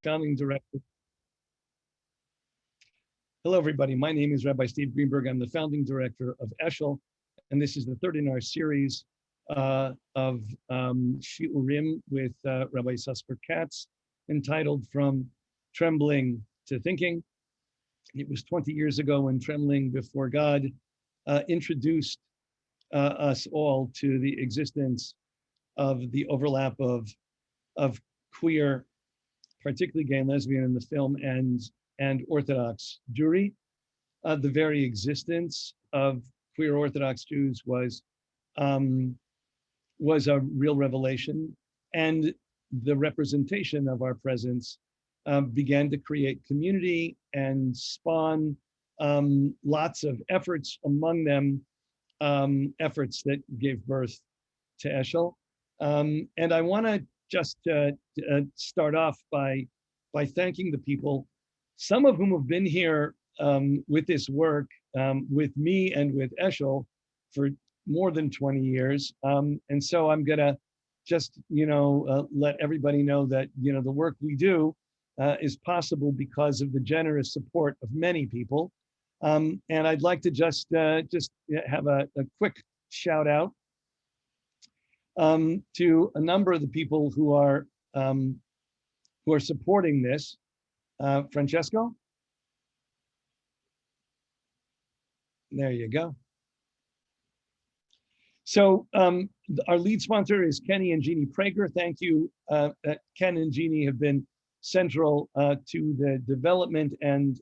founding director. Hello, everybody. My name is Rabbi Steve Greenberg. I'm the founding director of Eshel, and this is the third in our series of Shiurim with Rabbi Sasper Katz, entitled From Trembling to Thinking. It was 20 years ago when Trembling Before God introduced us all to the existence of the overlap of queer, particularly gay and lesbian in the film, and Orthodox Jewry. The very existence of queer Orthodox Jews was a real revelation, and the representation of our presence began to create community and spawn lots of efforts, among them efforts that gave birth to Eshel. And I want to just start off by thanking the people, some of whom have been here with this work, with me and with Eshel for more than 20 years. And so I'm gonna just, let everybody know that, the work we do is possible because of the generous support of many people. And I'd like to just have a quick shout out to a number of the people who are supporting this. Francesco? There you go. So our lead sponsor is Kenny and Jeannie Prager. Thank you. Ken and Jeannie have been central to the development and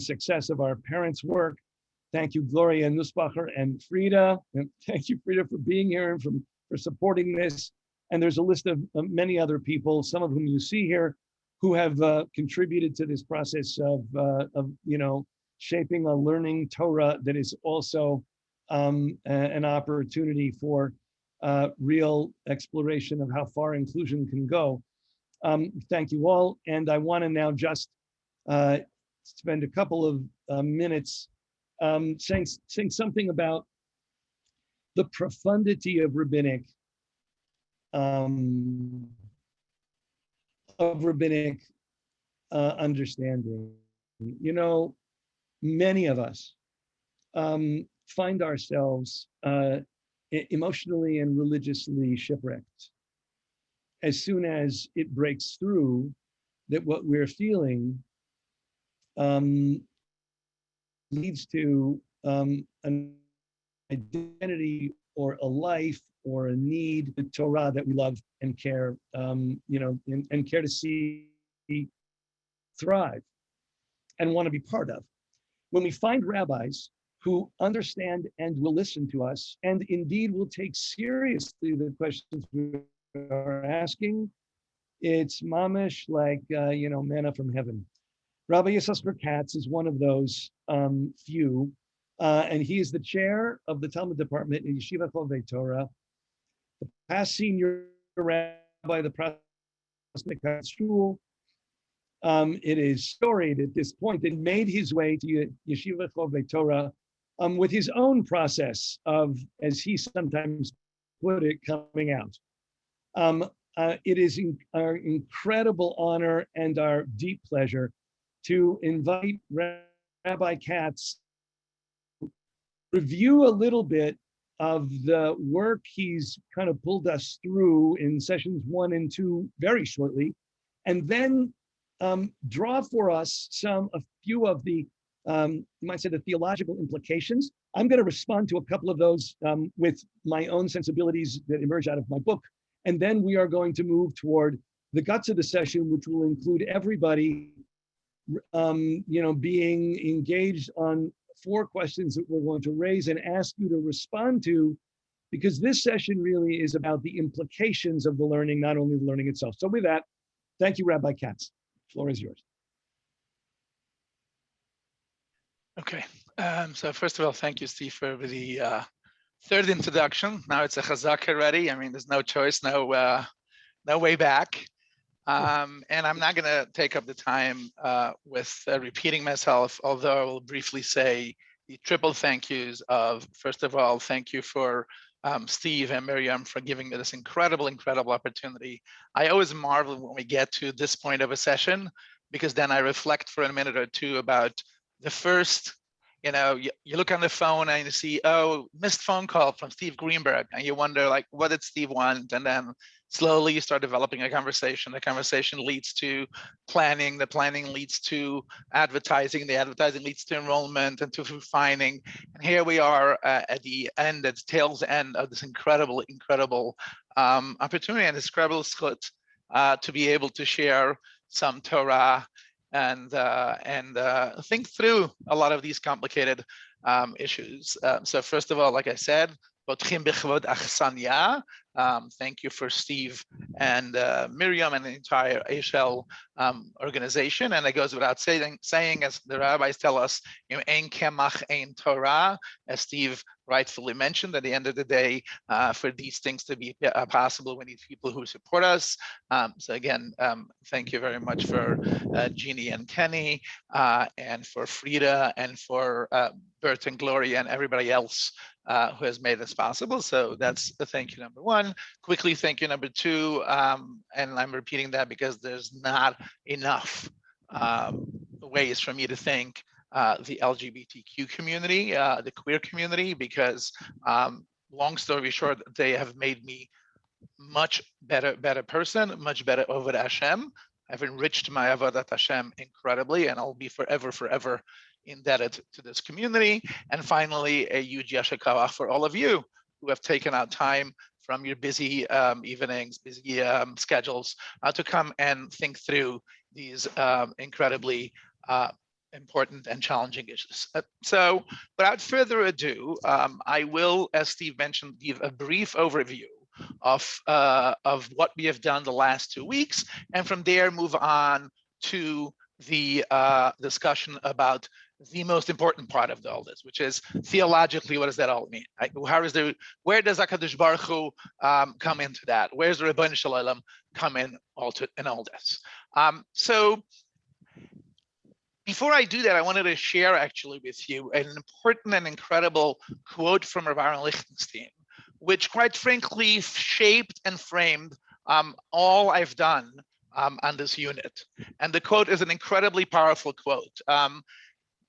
success of our parents' work. Thank you, Gloria Nussbacher and Frida. And thank you, Frida, for being here and for supporting this. And there's a list of many other people, some of whom you see here, who have contributed to this process of shaping a learning Torah that is also an opportunity for real exploration of how far inclusion can go. Thank you all. And I want to now just spend a couple of minutes saying something about the profundity of rabbinic understanding. Many of us find ourselves emotionally and religiously shipwrecked as soon as it breaks through that what we're feeling leads to an identity or a life or a need, the Torah that we love and care, and care to see thrive and want to be part of. When we find rabbis who understand and will listen to us, and indeed will take seriously the questions we are asking, it's mamish like, manna from heaven. Rabbi Yisasper Katz is one of those few, and he is the chair of the Talmud department in Yeshiva Chovei Torah, the past senior rabbi, the Prasnik Shul. It is storied at this point that he made his way to Yeshiva Chovei Torah with his own process of, as he sometimes put it, coming out. It is our incredible honor and our deep pleasure to invite Rabbi Katz to review a little bit of the work he's kind of pulled us through in sessions 1 and 2 very shortly, and then draw for us a few of the, you might say, the theological implications. I'm going to respond to a couple of those with my own sensibilities that emerge out of my book. And then we are going to move toward the guts of the session, which will include everybody, being engaged on 4 questions that we're going to raise and ask you to respond to, because this session really is about the implications of the learning, not only the learning itself. So with that, thank you, Rabbi Katz. The floor is yours. Okay. So first of all, thank you, Steve, for the third introduction. Now it's a chazak already. I mean, there's no choice, no way back. And I'm not going to take up the time with repeating myself, although I will briefly say the triple thank yous of, first of all, thank you for Steve and Miriam for giving me this incredible, incredible opportunity. I always marvel when we get to this point of a session, because then I reflect for a minute or two about the first, you look on the phone and you see, oh, missed phone call from Steve Greenberg, and you wonder, like, what did Steve want? And then slowly you start developing a conversation. The conversation leads to planning. The planning leads to advertising. The advertising leads to enrollment and to refining. And here we are at the end, at the tail's end of this incredible, incredible opportunity and this incredible schut to be able to share some Torah and think through a lot of these complicated issues. So first of all, like I said, thank you for Steve and Miriam and the entire HL organization. And it goes without saying, as the rabbis tell us, ein kemach, ein Torah, as Steve rightfully mentioned, at the end of the day, for these things to be possible, we need people who support us. So again, thank you very much for Jeannie and Kenny, and for Frida, and for Bert and Gloria and everybody else who has made this possible. So that's the thank you number one. Quickly, thank you number two, and I'm repeating that because there's not enough ways for me to thank the LGBTQ community, the queer community, because long story short, they have made me much better person, much better Oved Hashem. I've enriched my Avodat Hashem incredibly, and I'll be forever indebted to this community. And finally, a huge yasher koach for all of you who have taken out time from your busy evenings, busy schedules, to come and think through these incredibly important and challenging issues. So without further ado, I will, as Steve mentioned, give a brief overview of what we have done the last 2 weeks, and from there move on to the discussion about the most important part of all this, which is theologically, what does that all mean? Where does HaKadosh Baruch Hu come into that? Where's the Rebbeinu Shalom come in all this? So before I do that, I wanted to share actually with you an important and incredible quote from Rav Aaron Lichtenstein, which quite frankly shaped and framed all I've done on this unit. And the quote is an incredibly powerful quote.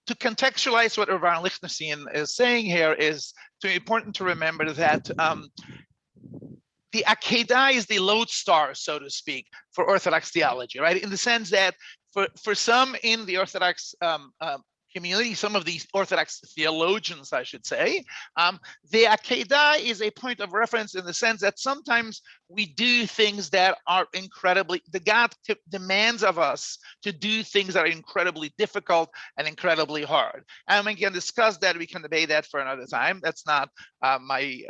To contextualize what Rav Aaron Lichtenstein is saying here, is important to remember that the Akedah is the lodestar, so to speak, for Orthodox theology, right? In the sense that for some in the Orthodox community, some of these Orthodox theologians, I should say, the Akedah is a point of reference in the sense that sometimes we do things that are God demands of us to do things that are incredibly difficult and incredibly hard. And we can discuss that, we can debate that for another time. That's not my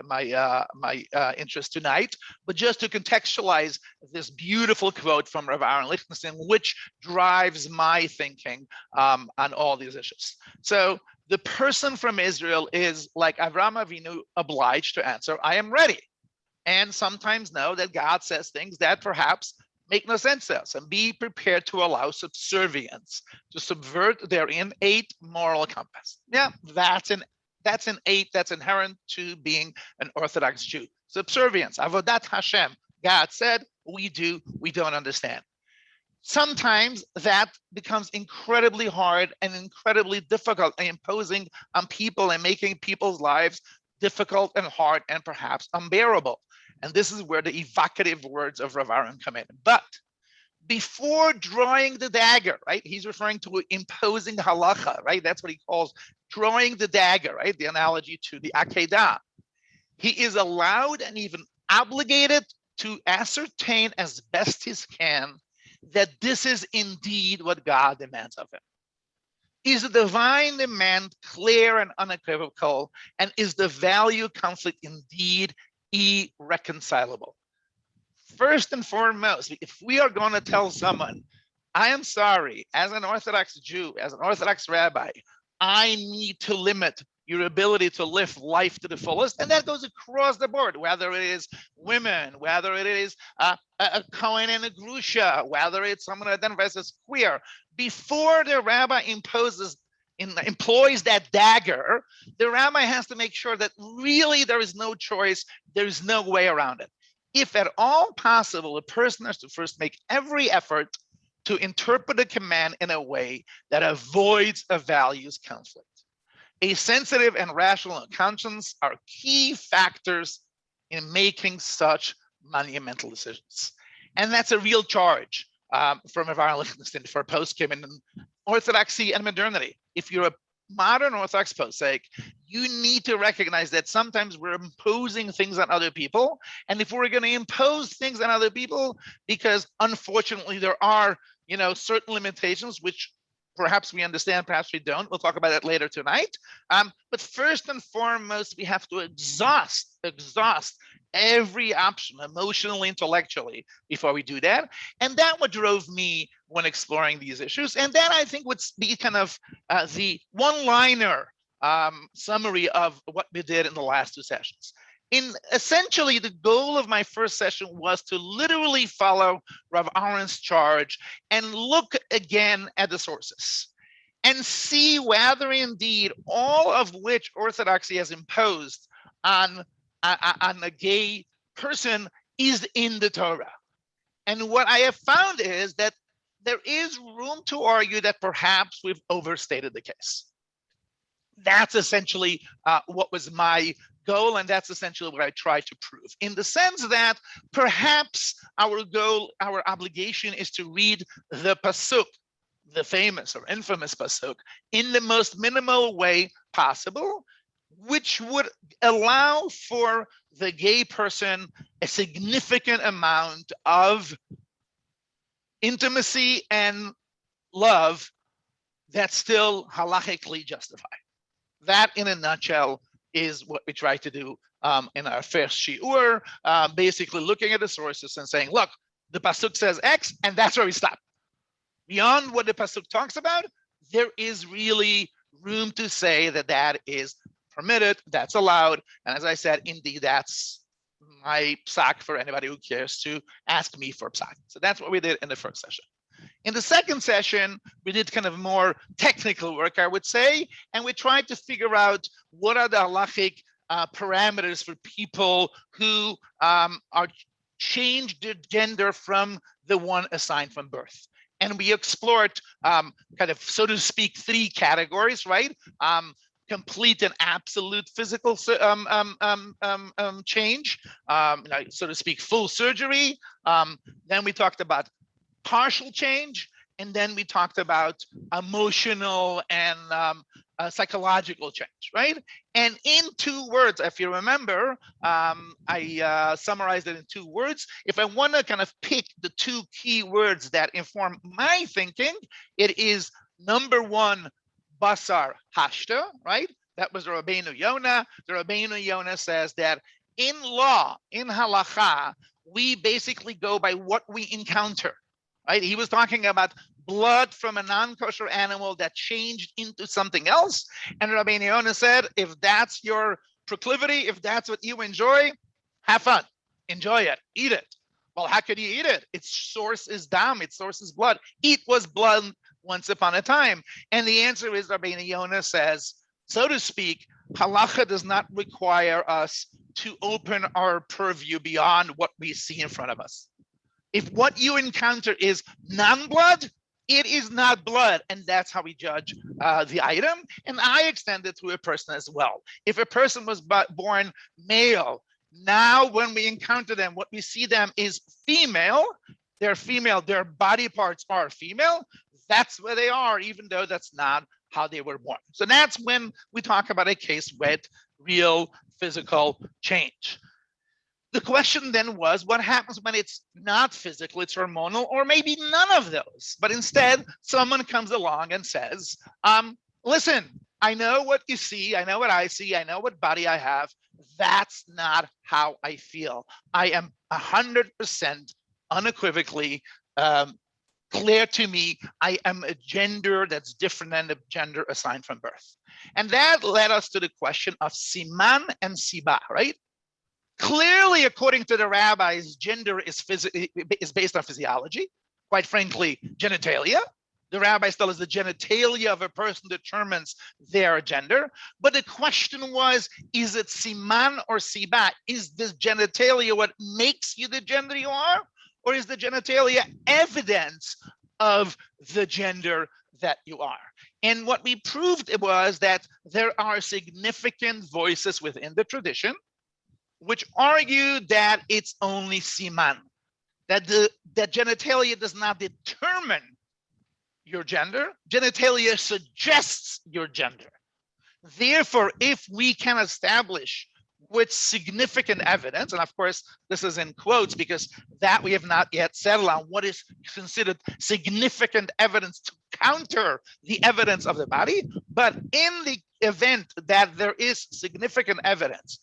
interest tonight, but just to contextualize this beautiful quote from Rav Aaron Lichtenstein, which drives my thinking on all these issues. So the person from Israel is, like Avraham Avinu, obliged to answer, I am ready. And sometimes know that God says things that perhaps make no sense to us, and be prepared to allow subservience, to subvert their innate moral compass. Yeah, that's inherent to being an Orthodox Jew. Subservience, avodat Hashem. God said, we do, we don't understand. Sometimes that becomes incredibly hard and incredibly difficult and imposing on people and making people's lives difficult and hard and perhaps unbearable. And this is where the evocative words of Rav Aaron come in. But before drawing the dagger, right? He's referring to imposing halacha, right? That's what he calls drawing the dagger, right? The analogy to the Akedah. He is allowed and even obligated to ascertain as best he can that this is indeed what God demands of him. Is the divine demand clear and unequivocal? And is the value conflict indeed irreconcilable? First and foremost, if we are going to tell someone, I am sorry, as an Orthodox Jew, as an Orthodox rabbi, I need to limit your ability to live life to the fullest, and that goes across the board, whether it is women, whether it is a Kohen and a Grusha, whether it's someone who identifies as queer. Before the rabbi imposes employs that dagger, the rabbi has to make sure that really there is no choice, there's no way around it. If at all possible, a person has to first make every effort to interpret a command in a way that avoids a values conflict. A sensitive and rational conscience are key factors in making such monumental decisions. And that's a real charge from environmentalists for post-Kim in orthodoxy and modernity. If you're a modern Orthodox posek, you need to recognize that sometimes we're imposing things on other people. And if we're going to impose things on other people, because unfortunately there are, certain limitations, which perhaps we understand, perhaps we don't. We'll talk about that later tonight. But first and foremost, we have to exhaust every option emotionally, intellectually before we do that. And that what drove me when exploring these issues. And that I think would be kind of the one-liner summary of what we did in the last two sessions. Essentially, the goal of my first session was to literally follow Rav Aaron's charge and look again at the sources and see whether indeed all of which Orthodoxy has imposed on a gay person is in the Torah. And what I have found is that there is room to argue that perhaps we've overstated the case. That's essentially what was my goal, and that's essentially what I tried to prove, in the sense that perhaps our goal, our obligation is to read the pasuk, the famous or infamous pasuk, in the most minimal way possible, which would allow for the gay person a significant amount of intimacy and love that's still halachically justified. That, in a nutshell, is what we try to do in our first shiur, basically looking at the sources and saying, look, the pasuk says X, and that's where we stop. Beyond what the pasuk talks about, there is really room to say that that is permitted, that's allowed. And as I said, indeed, that's my psak for anybody who cares to ask me for psak. So that's what we did in the first session. In the second session, we did kind of more technical work, I would say, and we tried to figure out what are the halachic parameters for people who are changed their gender from the one assigned from birth. And we explored kind of, so to speak, three categories, right? Complete and absolute physical change, so to speak, full surgery. Then we talked about partial change, and then we talked about emotional and psychological change, right? And in 2 words, if you remember, I summarized it in 2 words. If I want to kind of pick the 2 key words that inform my thinking, it is number 1, basar hashta, right? That was the Rabbeinu Yonah. The Rabbeinu Yonah says that in law, in halacha, we basically go by what we encounter. Right? He was talking about blood from a non-kosher animal that changed into something else. And Rabbi Yonah said, if that's your proclivity, if that's what you enjoy, have fun, enjoy it, eat it. Well, how could you eat it? Its source is dam, its source is blood. It was blood once upon a time. And the answer is, Rabbi Yonah says, so to speak, halacha does not require us to open our purview beyond what we see in front of us. If what you encounter is non-blood, it is not blood, and that's how we judge the item. And I extend it to a person as well. If a person was born male, now when we encounter them, what we see them is female. They're female, their body parts are female. That's where they are, even though that's not how they were born. So that's when we talk about a case with real physical change. The question then was, what happens when it's not physical, it's hormonal, or maybe none of those? But instead, someone comes along and says, listen, I know what you see, I know what I see, I know what body I have. That's not how I feel. I am 100% unequivocally clear to me, I am a gender that's different than the gender assigned from birth. And that led us to the question of siman and siba, right? Clearly, according to the rabbis, gender is based on physiology, quite frankly, genitalia. The rabbis tell us the genitalia of a person determines their gender. But the question was, is it siman or siba? Is the genitalia what makes you the gender you are? Or is the genitalia evidence of the gender that you are? And what we proved was that there are significant voices within the tradition which argue that it's only siman, that genitalia does not determine your gender. Genitalia suggests your gender. Therefore, if we can establish with significant evidence, and of course, this is in quotes because that we have not yet settled on what is considered significant evidence to counter the evidence of the body. But in the event that there is significant evidence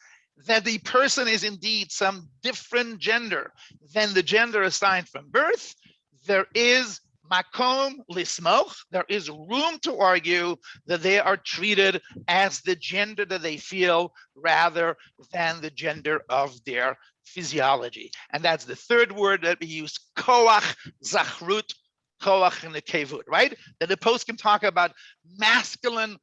that the person is indeed some different gender than the gender assigned from birth, there is makom lismoch, there is room to argue that they are treated as the gender that they feel rather than the gender of their physiology. And that's the third word that we use, koach zachrut, koach nekevut, right? That the post can talk about masculine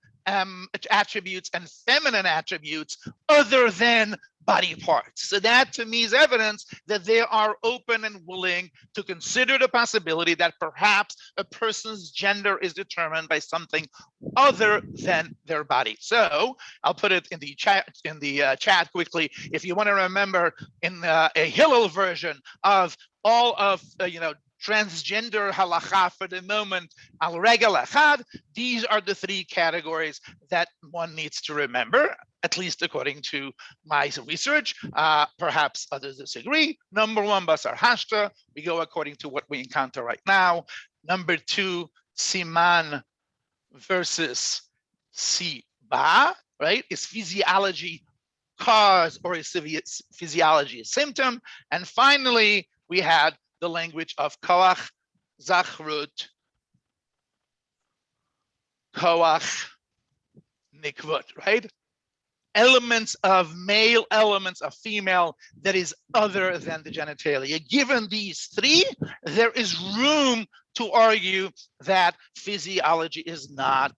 attributes and feminine attributes other than body parts. So that to me is evidence that they are open and willing to consider the possibility that perhaps a person's gender is determined by something other than their body. So I'll put it in the chat quickly. If you want to remember in a Hillel version of all of transgender halacha for the moment, al regel echad, these are the three categories that one needs to remember, at least according to my research. Perhaps others disagree. Number one, basar hashta. We go according to what we encounter right now. Number two, siman versus siba, right? Is physiology cause or is physiology a symptom? And finally, we had the language of koach, zachrut, koach, nikvut, right? Elements of male, elements of female that is other than the genitalia. Given these three, there is room to argue that physiology is not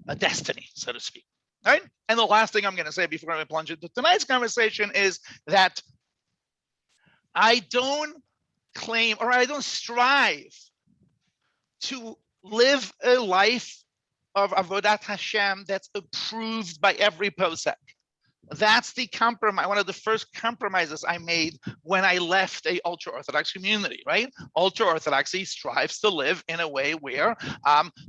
a destiny, so to speak, right? And the last thing I'm going to say before I plunge into tonight's conversation is that I don't claim or I don't strive to live a life of avodat Hashem that's approved by every posek. That's the compromise, one of the first compromises I made when I left a ultra-Orthodox community, right? Ultra-Orthodoxy strives to live in a way where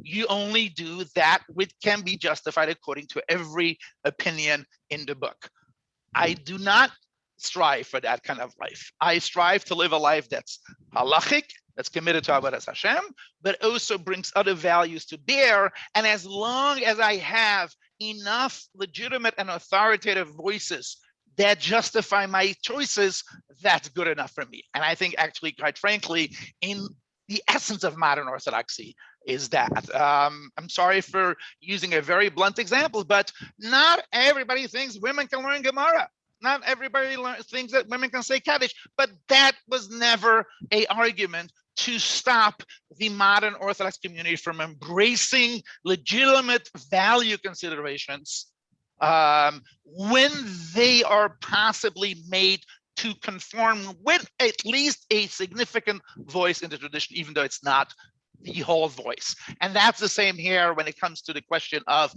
you only do that which can be justified according to every opinion in the book. I do not strive for that kind of life. I strive to live a life that's halachic, that's committed to Avodas Hashem, but also brings other values to bear. And as long as I have enough legitimate and authoritative voices that justify my choices, that's good enough for me. And I think actually, quite frankly, in the essence of modern Orthodoxy is that. I'm sorry for using a very blunt example, but not everybody thinks women can learn Gemara. Not everybody thinks that women can say Kaddish, but that was never an argument to stop the modern Orthodox community from embracing legitimate value considerations when they are possibly made to conform with at least a significant voice in the tradition, even though it's not the whole voice. And that's the same here when it comes to the question of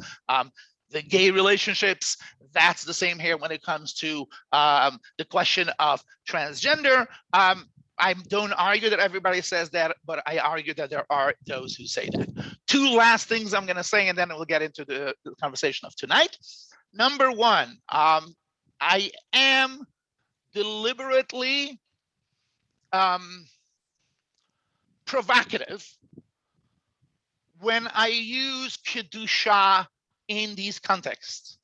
the gay relationships. That's the same here when it comes to the question of transgender. I don't argue that everybody says that, but I argue that there are those who say that. Two last things I'm going to say, and then we'll get into the conversation of tonight. Number one, I am deliberately provocative when I use Kedusha in these contexts.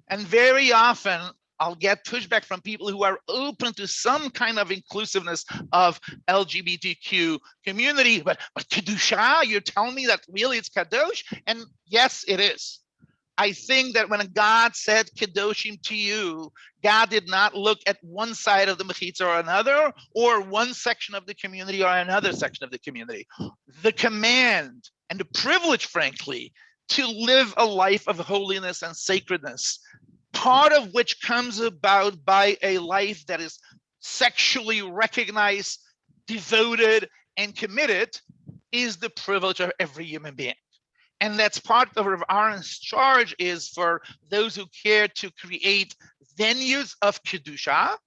And very often I'll get pushback from people who are open to some kind of inclusiveness of LGBTQ community, but Kedusha, you're telling me that really it's Kadosh? And yes, it is. I think that when God said Kedoshim to you, God did not look at one side of the Mechitza or another, or one section of the community or another section of the community. The command and the privilege, frankly, to live a life of holiness and sacredness, part of which comes about by a life that is sexually recognized, devoted, and committed, is the privilege of every human being. And that's part of Rav Aaron's charge, is for those who care to create venues of Kedusha,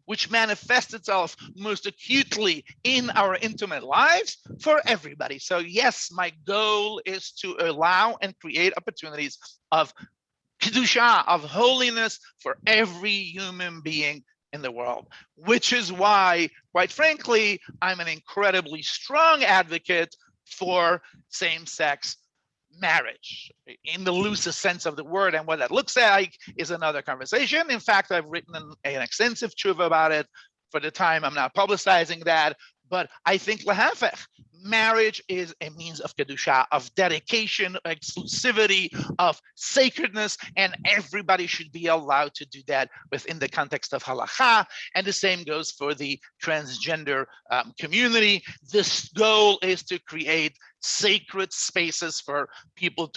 which manifests itself most acutely in our intimate lives for everybody. So yes, my goal is to allow and create opportunities of Kedusha, of holiness for every human being in the world, which is why, quite frankly, I'm an incredibly strong advocate for same-sex marriage in the loosest sense of the word, and what that looks like is another conversation. In fact, I've written an extensive tshuva about it. For the time, I'm not publicizing that, but I think lahafech, marriage is a means of kedusha, of dedication, exclusivity, of sacredness, and everybody should be allowed to do that within the context of halacha. And the same goes for the transgender community. This goal is to create sacred spaces for people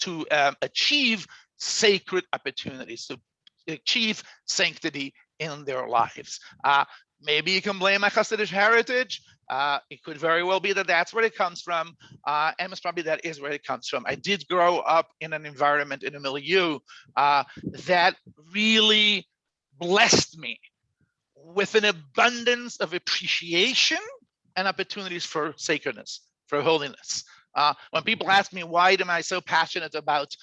to achieve sacred opportunities, to achieve sanctity in their lives. Maybe you can blame my Hasidic heritage. It could very well be that that's where it comes from, and it's probably that is where it comes from. I did grow up in an environment, in a milieu, that really blessed me with an abundance of appreciation and opportunities for sacredness, for holiness. When people ask me, why am I so passionate about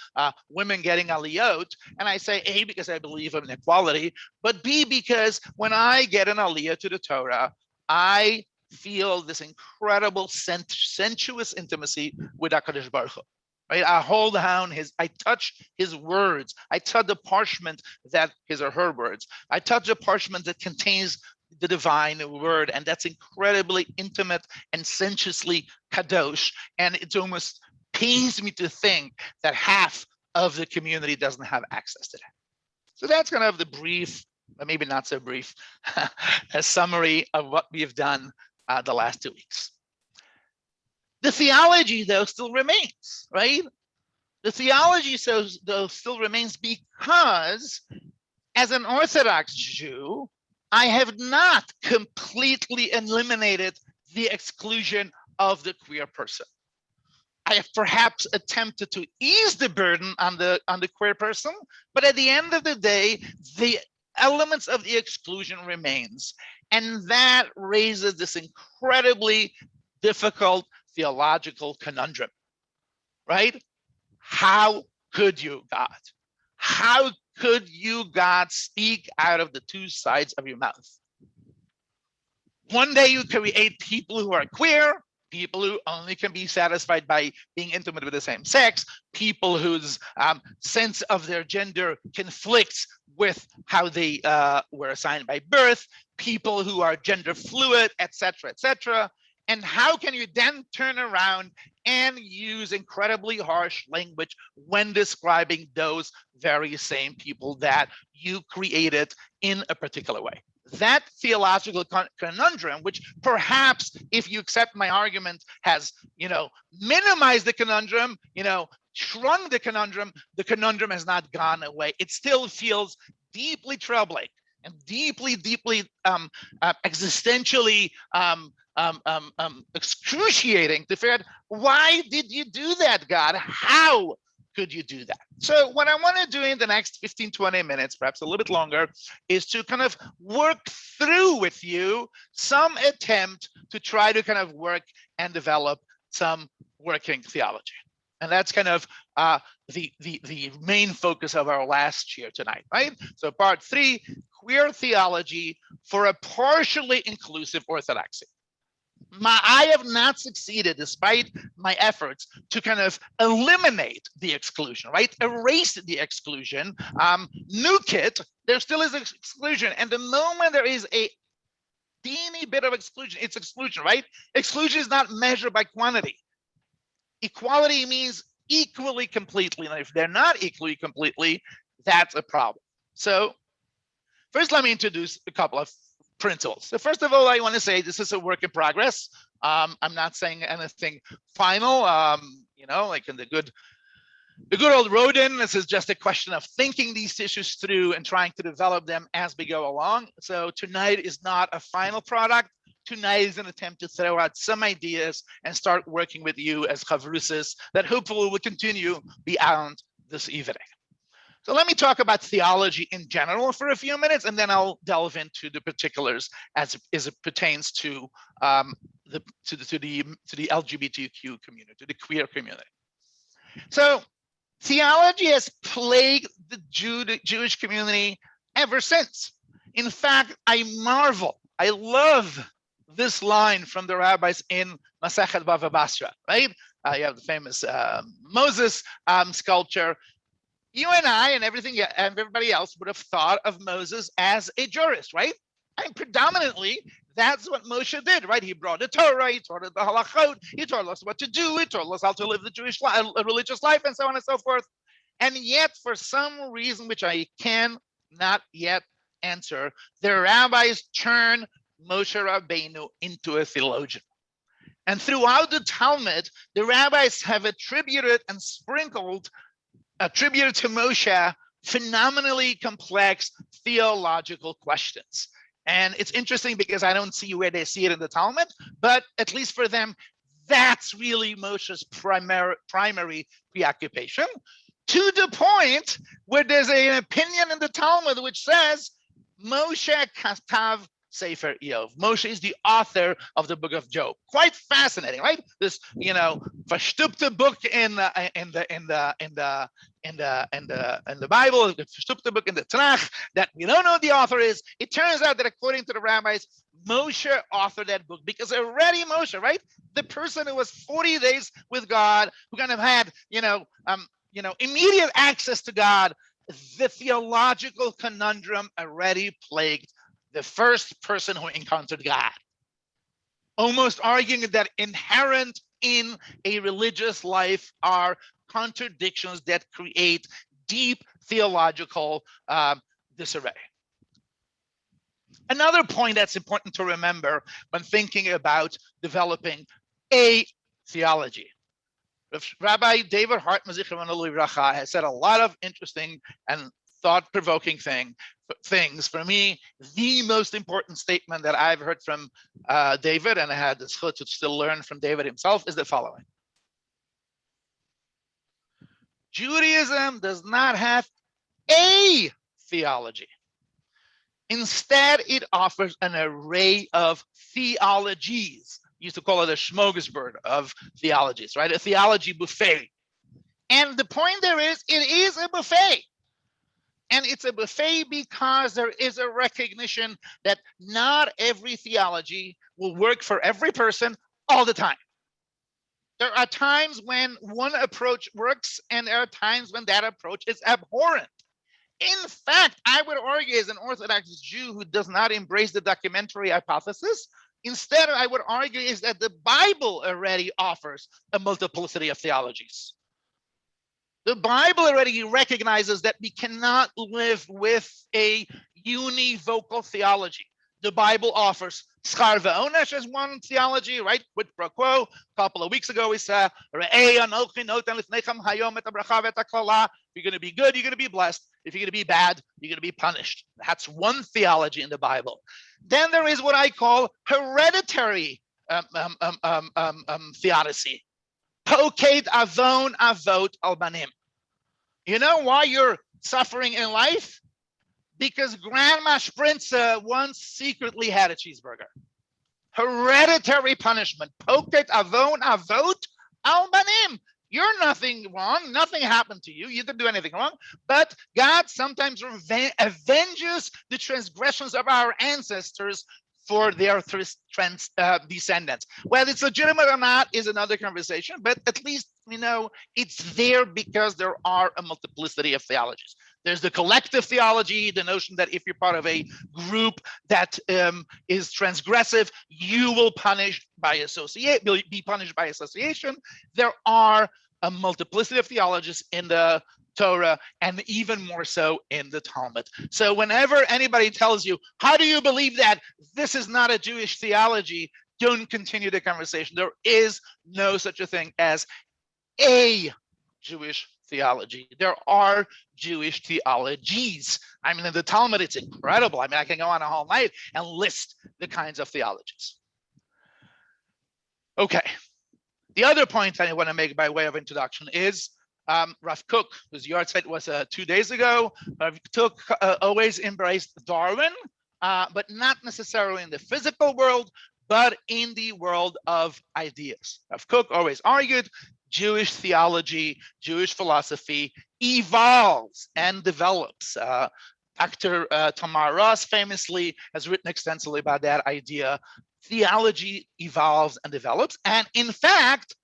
women getting aliyot? And I say, A, because I believe in equality, but B, because when I get an aliyah to the Torah, I feel this incredible sensuous intimacy with HaKadosh Baruch Hu. Right? I hold down I touch his words. I touch the parchment that his or her words. I touch the parchment that contains the divine word, and that's incredibly intimate and sensuously kadosh. And it almost pains me to think that half of the community doesn't have access to that. So that's kind of the brief, but maybe not so brief, a summary of what we have done the last 2 weeks. The theology, though, still remains, right? The theology, though, still remains because, as an Orthodox Jew, I have not completely eliminated the exclusion of the queer person. I have perhaps attempted to ease the burden on the queer person, but at the end of the day, the elements of the exclusion remains. And that raises this incredibly difficult theological conundrum, right? How could you, God? How could you, God, speak out of the two sides of your mouth? One day you create people who are queer, people who only can be satisfied by being intimate with the same sex, people whose sense of their gender conflicts with how they were assigned by birth, people who are gender fluid, etc., etc. And how can you then turn around and use incredibly harsh language when describing those very same people that you created in a particular way? That theological conundrum, which perhaps, if you accept my argument, has, minimized the conundrum, shrunk the conundrum has not gone away. It still feels deeply troubling and deeply, deeply existentially excruciating to figure out, why did you do that, God? How could you do that? So what I want to do in the next 15, 20 minutes, perhaps a little bit longer, is to kind of work through with you some attempt to try to kind of work and develop some working theology. And that's kind of the main focus of our last year tonight, right? So part 3, queer theology for a partially inclusive orthodoxy. I have not succeeded, despite my efforts, to kind of eliminate the exclusion, right? Erase the exclusion, nuke it. There still is exclusion. And the moment there is a teeny bit of exclusion, it's exclusion, right? Exclusion is not measured by quantity. Equality means equally completely. And if they're not equally completely, that's a problem. So first, let me introduce a couple of principles. So first of all, I want to say this is a work in progress. I'm not saying anything final. Like in the good old Rodin, this is just a question of thinking these issues through and trying to develop them as we go along. So tonight is not a final product. Tonight is an attempt to throw out some ideas and start working with you as chavrusis that hopefully will continue beyond this evening. So let me talk about theology in general for a few minutes, and then I'll delve into the particulars as it pertains to the LGBTQ community, to the queer community. So theology has plagued the Jewish community ever since. In fact, I love this line from the rabbis in Masechet Bava Basra, right? You have the famous Moses sculpture. You and I and everybody else would have thought of Moses as a jurist, right? And predominantly, that's what Moshe did, right? He brought the Torah, he taught the halachot, he told us what to do, he told us how to live the Jewish life, religious life, and so on and so forth. And yet, for some reason, which I cannot yet answer, the rabbis turn Moshe Rabbeinu into a theologian. And throughout the Talmud, the rabbis have attributed to Moshe phenomenally complex theological questions. And it's interesting because I don't see where they see it in the Talmud, but at least for them, that's really Moshe's primary preoccupation, to the point where there's an opinion in the Talmud which says Moshe Katav Sefer Iyov. Moshe is the author of the book of Job. Quite fascinating, right? This, verstupte book in the Bible, the verstupte book in the Tanakh that we don't know who the author is. It turns out that according to the rabbis, Moshe authored that book because already Moshe, right, the person who was 40 days with God, who kind of had, immediate access to God, the theological conundrum already plagued the first person who encountered God, almost arguing that inherent in a religious life are contradictions that create deep theological disarray. Another point that's important to remember when thinking about developing a theology. Rabbi David Hart has said a lot of interesting and thought-provoking things. For me, the most important statement that I've heard from David, and I had the chut to still learn from David himself, is the following. Judaism does not have a theology. Instead, it offers an array of theologies. We used to call it a smorgasbord of theologies, right? A theology buffet. And the point there is, it is a buffet. And it's a buffet because there is a recognition that not every theology will work for every person all the time. There are times when one approach works, and there are times when that approach is abhorrent. In fact, I would argue, as an Orthodox Jew who does not embrace the documentary hypothesis, instead, I would argue is that the Bible already offers a multiplicity of theologies. The Bible already recognizes that we cannot live with a univocal theology. The Bible offers schar ve'onesh as one theology, right? Quid pro quo. A couple of weeks ago, we said, if you're going to be good, you're going to be blessed. If you're going to be bad, you're going to be punished. That's one theology in the Bible. Then there is what I call hereditary theodicy. Poket avon avot al banim. You know why you're suffering in life? Because Grandma Sprinza once secretly had a cheeseburger. Hereditary punishment. Poket avon avot al banim. You're nothing wrong. Nothing happened to you. You didn't do anything wrong. But God sometimes avenges the transgressions of our ancestors for their descendants. Whether it's legitimate or not is another conversation, but at least it's there because there are a multiplicity of theologies. There's the collective theology, the notion that if you're part of a group that is transgressive, you will be punished by association. There are a multiplicity of theologies in the Torah, and even more so in the Talmud. So whenever anybody tells you, how do you believe that this is not a Jewish theology? don't continue the conversation. There is no such a thing as a Jewish theology. There are Jewish theologies. I mean, in the Talmud, it's incredible. I mean, I can go on a whole night and list the kinds of theologies. Okay. The other point I want to make by way of introduction is Rav Kook, whose yahrzeit was 2 days ago. Rav Kook always embraced Darwin, but not necessarily in the physical world, but in the world of ideas. Rav Kook always argued Jewish theology, Jewish philosophy evolves and develops. Dr. Tamar Ross famously has written extensively about that idea. Theology evolves and develops. And in fact,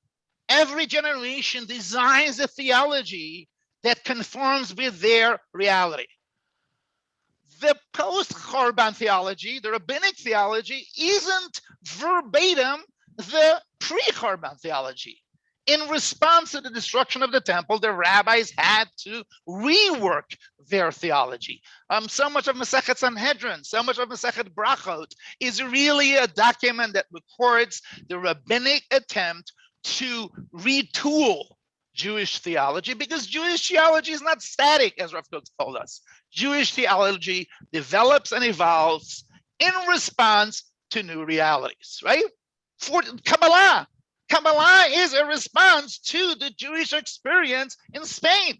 every generation designs a theology that conforms with their reality. The post-Chorban theology, the rabbinic theology, isn't verbatim the pre-Chorban theology. In response to the destruction of the temple, the rabbis had to rework their theology. So much of Masechet Sanhedrin, so much of Masechet Brachot is really a document that records the rabbinic attempt to retool Jewish theology, because Jewish theology is not static, as Rav Kook told us. Jewish theology develops and evolves in response to new realities, right? For Kabbalah is a response to the Jewish experience in Spain.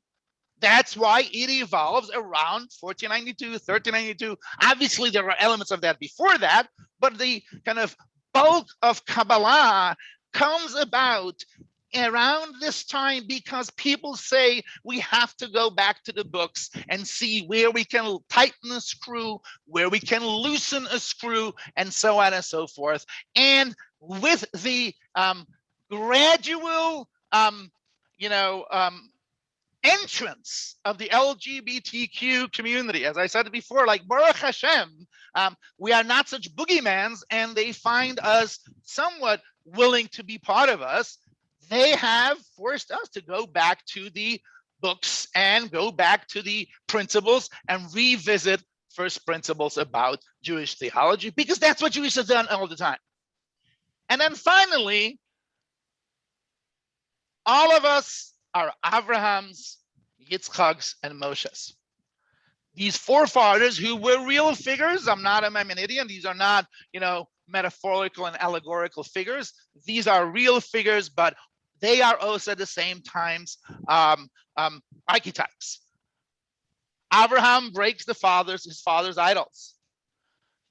That's why it evolves around 1492, 1392. Obviously, there are elements of that before that, but the kind of bulk of Kabbalah comes about around this time because people say we have to go back to the books and see where we can tighten a screw, where we can loosen a screw, and so on and so forth. And with the gradual, entrance of the LGBTQ community, as I said before, like Baruch Hashem, we are not such boogeymans, and they find us somewhat willing to be part of us. They have forced us to go back to the books and go back to the principles and revisit first principles about Jewish theology, because that's what Jews have done all the time. And then finally, all of us are Abraham's, Yitzchak's, and Moshe's. These forefathers who were real figures. I'm not a Maimonidean. These are not, metaphorical and allegorical figures. These are real figures, but they are also at the same times archetypes. Abraham breaks his father's idols.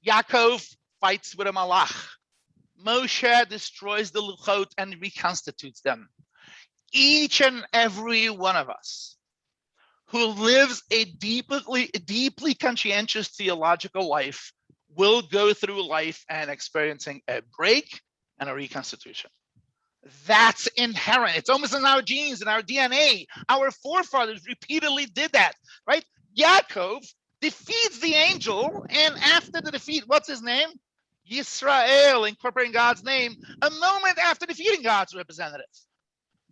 Yaakov fights with a malach. Moshe destroys the luchot and reconstitutes them. Each and every one of us who lives a deeply conscientious theological life will go through life and experiencing a break and a reconstitution. That's inherent. It's almost in our genes, in our DNA. Our forefathers repeatedly did that, right? Yaakov defeats the angel, and after the defeat, what's his name? Yisrael, incorporating God's name, a moment after defeating God's representative.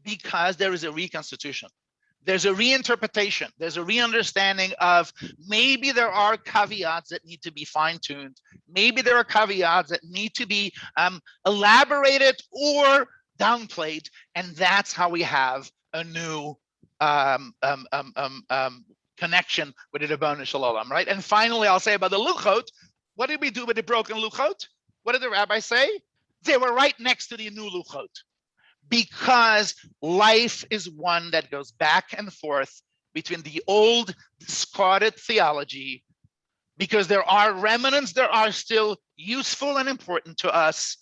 Because there is a reconstitution. There's a reinterpretation. There's a re-understanding of maybe there are caveats that need to be fine-tuned. Maybe there are caveats that need to be elaborated or downplayed. And that's how we have a new connection with the Ribono Shel Olam, right? And finally, I'll say about the luchot. What did we do with the broken luchot? What did the rabbi say? They were right next to the new luchot. Because life is one that goes back and forth between the old discarded theology, because there are remnants that are still useful and important to us,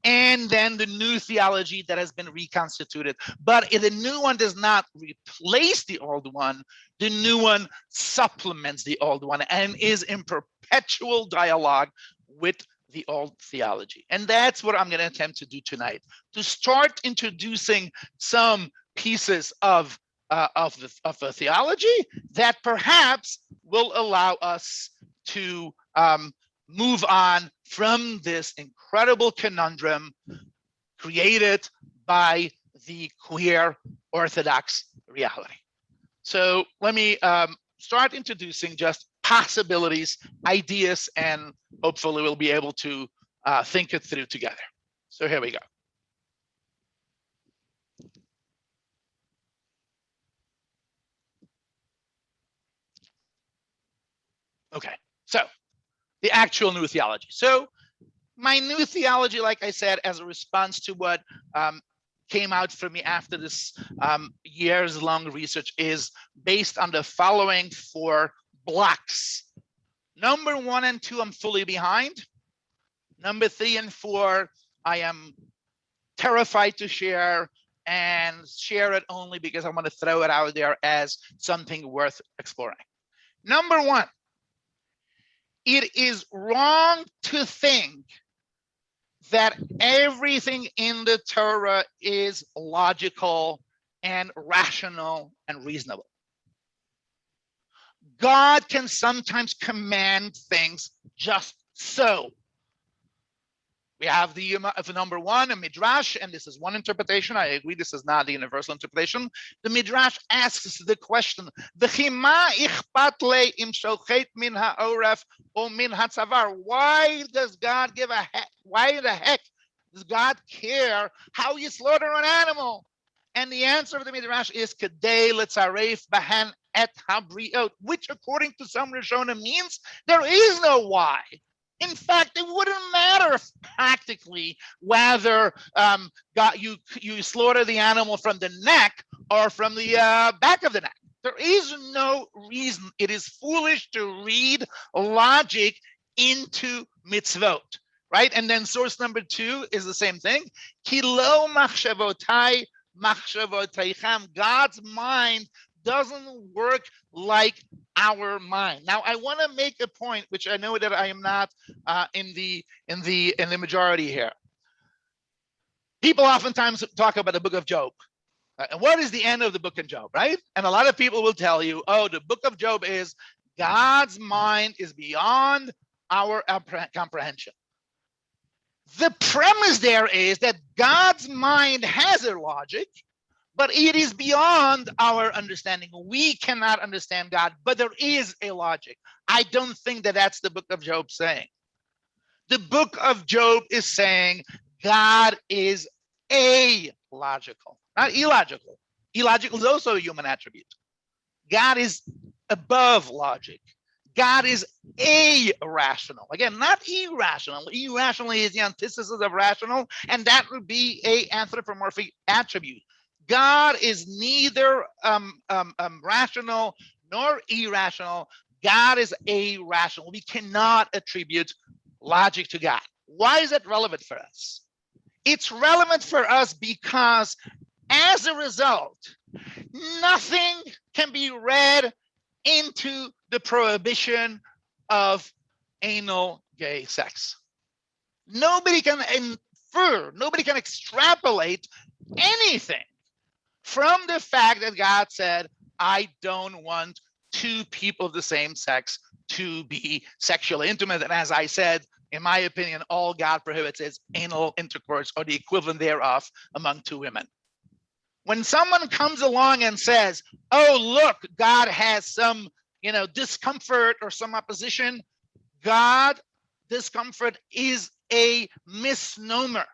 and then the new theology that has been reconstituted. But if the new one does not replace the old one, the new one supplements the old one and is in perpetual dialogue with the old theology. And that's what I'm going to attempt to do tonight, to start introducing some pieces of the theology that perhaps will allow us to move on from this incredible conundrum created by the queer Orthodox reality. So let me start introducing just possibilities, ideas, and hopefully we'll be able to think it through together. So here we go. Okay, so the actual new theology. So my new theology, like I said, as a response to what came out for me after this years-long research, is based on the following 4 blocks. Number 1 and 2, I'm fully behind. Number 3 and 4, I am terrified to share, and share it only because I want to throw it out there as something worth exploring. Number 1, it is wrong to think that everything in the Torah is logical and rational and reasonable. God can sometimes command things just so. We have the number 1, a midrash, and this is one interpretation. I agree this is not the universal interpretation. The midrash asks the question: "V'chima ichpat le im shochet min ha'oref o min hatzavar?" Why does God give a heck? Why the heck does God care how you slaughter an animal? And the answer of the midrash is "Kedei letzaref bahan et habriot," which, according to some Rishonim, means there is no why. In fact, it wouldn't matter practically whether you slaughter the animal from the neck or from the back of the neck. There is no reason. It is foolish to read logic into mitzvot, right? And then source number 2 is the same thing. Ki lo machshavotai machshavotaychem. God's mind doesn't work like our mind. Now, I want to make a point, which I know that I am not in the majority here. People oftentimes talk about the book of Job. And what is the end of the book of Job, right? And a lot of people will tell you, oh, the book of Job is God's mind is beyond our comprehension. The premise there is that God's mind has a logic, but it is beyond our understanding. We cannot understand God, but there is a logic. I don't think that that's the book of Job saying. The book of Job is saying God is a-logical, not illogical. Illogical is also a human attribute. God is above logic. God is a-rational. Again, not irrational. Irrational is the antithesis of rational, and that would be a anthropomorphic attribute. God is neither rational nor irrational. God is a-rational. We cannot attribute logic to God. Why is it relevant for us? It's relevant for us because as a result, nothing can be read into the prohibition of anal gay sex. Nobody can infer, nobody can extrapolate anything from the fact that God said, I don't want 2 people of the same sex to be sexually intimate. And as I said, in my opinion, all God prohibits is anal intercourse or the equivalent thereof among 2 women. When someone comes along and says, oh, look, God has some, discomfort or some opposition, God discomfort is a misnomer.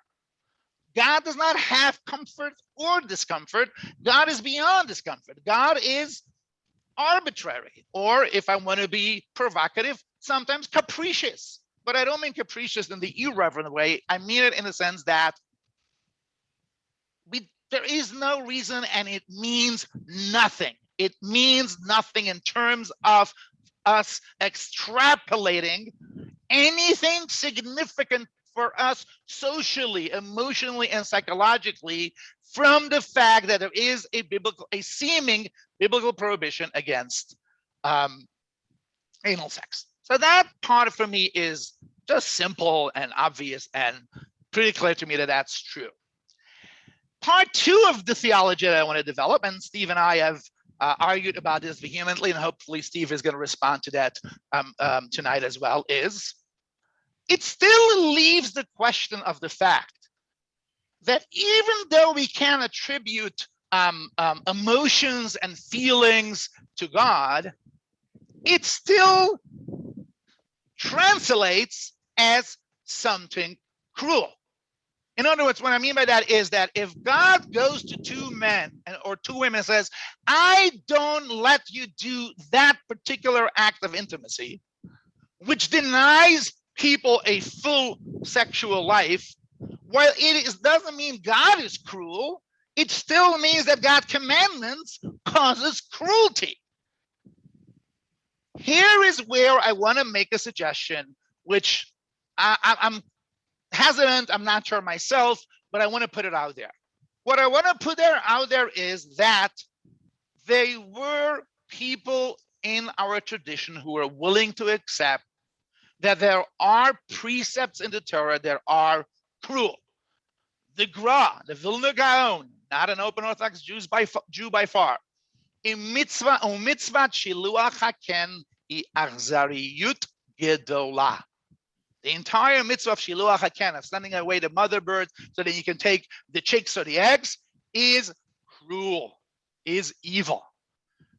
God does not have comfort or discomfort. God is beyond discomfort. God is arbitrary, or if I want to be provocative, sometimes capricious. But I don't mean capricious in the irreverent way. I mean it in the sense that there is no reason, and it means nothing. It means nothing in terms of us extrapolating anything significant for us socially, emotionally, and psychologically from the fact that there is a seeming biblical prohibition against anal sex. So that part for me is just simple and obvious and pretty clear to me that that's true. Part 2 of the theology that I want to develop, and Steve and I have argued about this vehemently, and hopefully Steve is going to respond to that tonight as well, is it still leaves the question of the fact that even though we can attribute emotions and feelings to God, it still translates as something cruel. In other words, what I mean by that is that if God goes to two men or two women and says, I don't let you do that particular act of intimacy, which denies people a full sexual life, while doesn't mean God is cruel, it still means that God's commandments causes cruelty. Here is where I want to make a suggestion, which I'm hesitant, I'm not sure myself, but I want to put it out there. What I want to put out there is that they were people in our tradition who were willing to accept that there are precepts in the Torah that are cruel. The Gra, the Vilna Gaon, not an open Orthodox Jew by far. In mitzvah shiluach haken I achzariyut gedola. The entire mitzvah of shiluach haken, of sending away the mother bird so that you can take the chicks or the eggs, is cruel, is evil.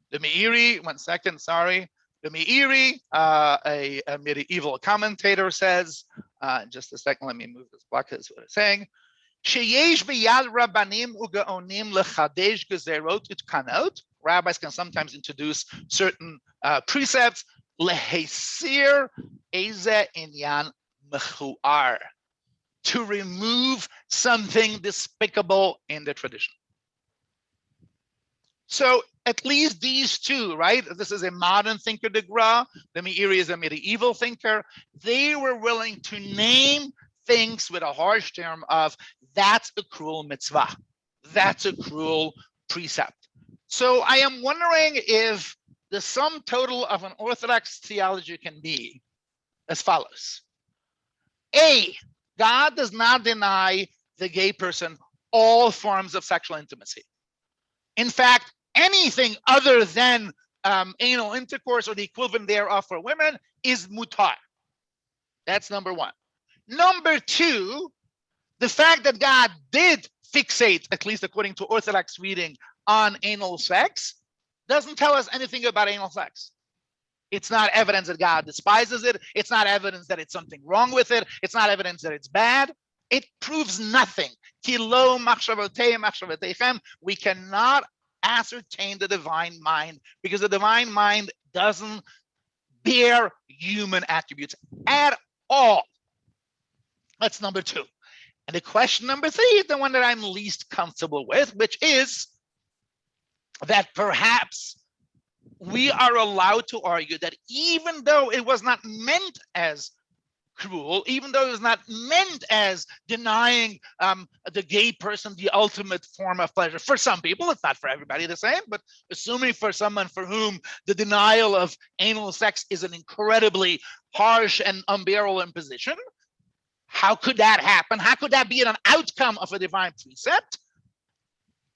The Meiri, one second, sorry. The Meiri, a medieval commentator says, just a second, let me move this block, that's what it's saying. Sheyesh b'yad rabbanim ugaonim lechadesh gezerot utkanot. Rabbis can sometimes introduce certain precepts. Lehesir eze inyan mechuar, to remove something despicable in the tradition. So at least these two, right? This is a modern thinker, the Gra. The Meiri is a medieval thinker. They were willing to name things with a harsh term of, that's a cruel mitzvah. That's a cruel precept. So I am wondering if the sum total of an Orthodox theology can be as follows. A, God does not deny the gay person all forms of sexual intimacy. In fact, anything other than anal intercourse or the equivalent thereof for women is mutar. That's number one. Number two, the fact that God did fixate, at least according to Orthodox reading, on anal sex doesn't tell us anything about anal sex. It's not evidence that God despises it. It's not evidence that it's something wrong with it. It's not evidence that it's bad. It proves nothing. Kilo machshavotei. We cannot ascertain the divine mind because the divine mind doesn't bear human attributes at all. That's number two. And the question number three is the one that I'm least comfortable with, which is that perhaps we are allowed to argue that even though it was not meant as cruel, even though it was not meant as denying the gay person the ultimate form of pleasure, for some people, it's not for everybody the same, but assuming for someone for whom the denial of anal sex is an incredibly harsh and unbearable imposition, how could that happen? How could that be an outcome of a divine precept?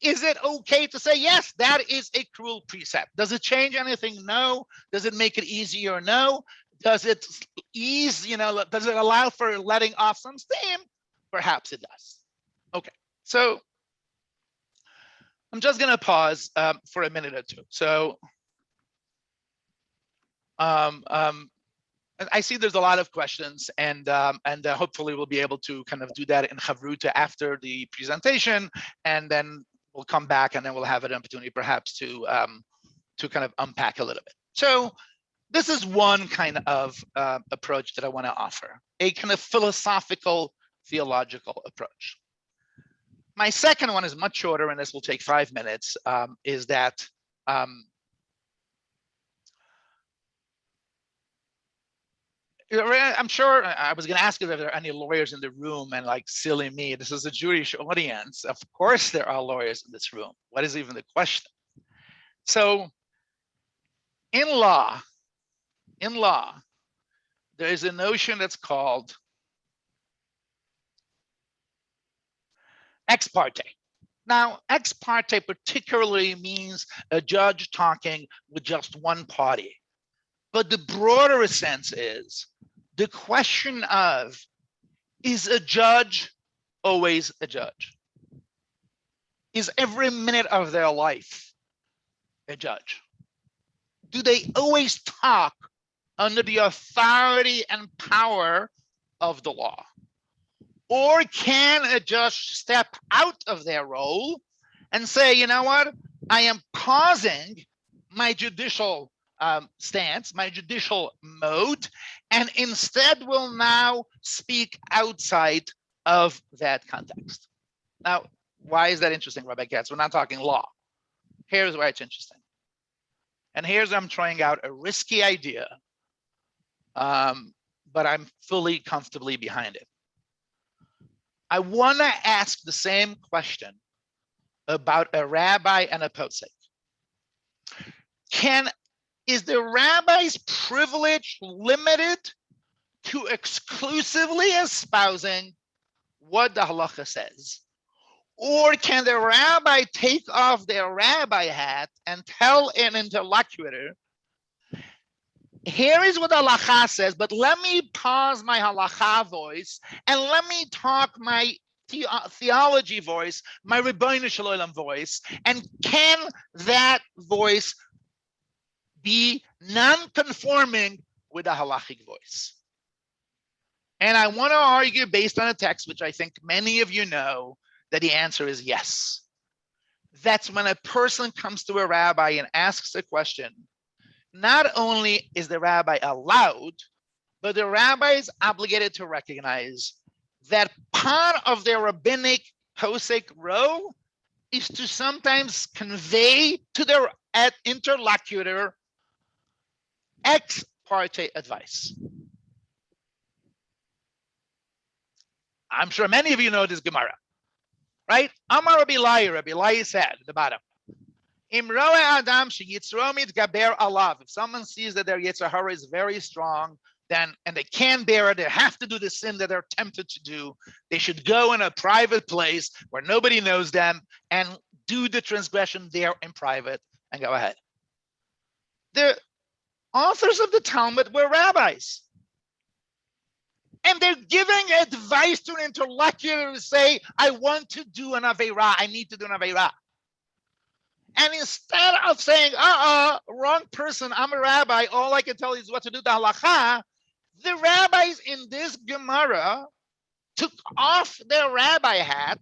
Is it okay to say, yes, that is a cruel precept? Does it change anything? No. Does it make it easier? No. Does it ease, does it allow for letting off some steam? Perhaps it does. Okay, so I'm just going to pause for a minute or two. So I see there's a lot of questions, and hopefully we'll be able to kind of do that in Chavruta after the presentation, and then we'll come back and then we'll have an opportunity perhaps to kind of unpack a little bit. So this is one kind of approach that I want to offer, a kind of philosophical, theological approach. My second one is much shorter, and this will take 5 minutes, is that I'm sure I was going to ask if there are any lawyers in the room, and like, silly me, this is a Jewish audience. Of course there are lawyers in this room. What is even the question? So in law, there is a notion that's called ex parte. Now, ex parte particularly means a judge talking with just one party. But the broader sense is the question of, is a judge always a judge? Is every minute of their life a judge? Do they always talk under the authority and power of the law? or can a judge step out of their role and say, you know what, I am pausing my judicial stance, my judicial mode, and instead will now speak outside of that context. Now, why is that interesting, Rabbi Katz? We're not talking law. Here's why it's interesting. And here's I'm trying out a risky idea, but I'm fully comfortably behind it. I want to ask the same question about a rabbi and a posek. Is the rabbi's privilege limited to exclusively espousing what the halacha says? Or can the rabbi take off their rabbi hat and tell an interlocutor, here is what the halacha says, but let me pause my halacha voice and let me talk my theology voice, my Rebbeinu Shalom voice, and can that voice be non-conforming with a halachic voice? And I want to argue based on a text, which I think many of you know, that the answer is yes. That's when a person comes to a rabbi and asks a question, not only is the rabbi allowed, but the rabbi is obligated to recognize that part of their rabbinic posek role is to sometimes convey to their interlocutor ex parte advice. I'm sure many of you know this Gemara, right? Amar Rabbi Lai said at the bottom, Im roe adam sheyitzro mitgaber alav. If someone sees that their Yetzer Hara is very strong, then and they can't bear it, they have to do the sin that they're tempted to do. They should go in a private place where nobody knows them and do the transgression there in private and go ahead. The authors of the Talmud were rabbis. And they're giving advice to an interlocutor to say, I want to do an Aveirah, I need to do an Aveirah. And instead of saying, wrong person, I'm a rabbi, all I can tell you is what to do, the halacha, the rabbis in this Gemara took off their rabbi hat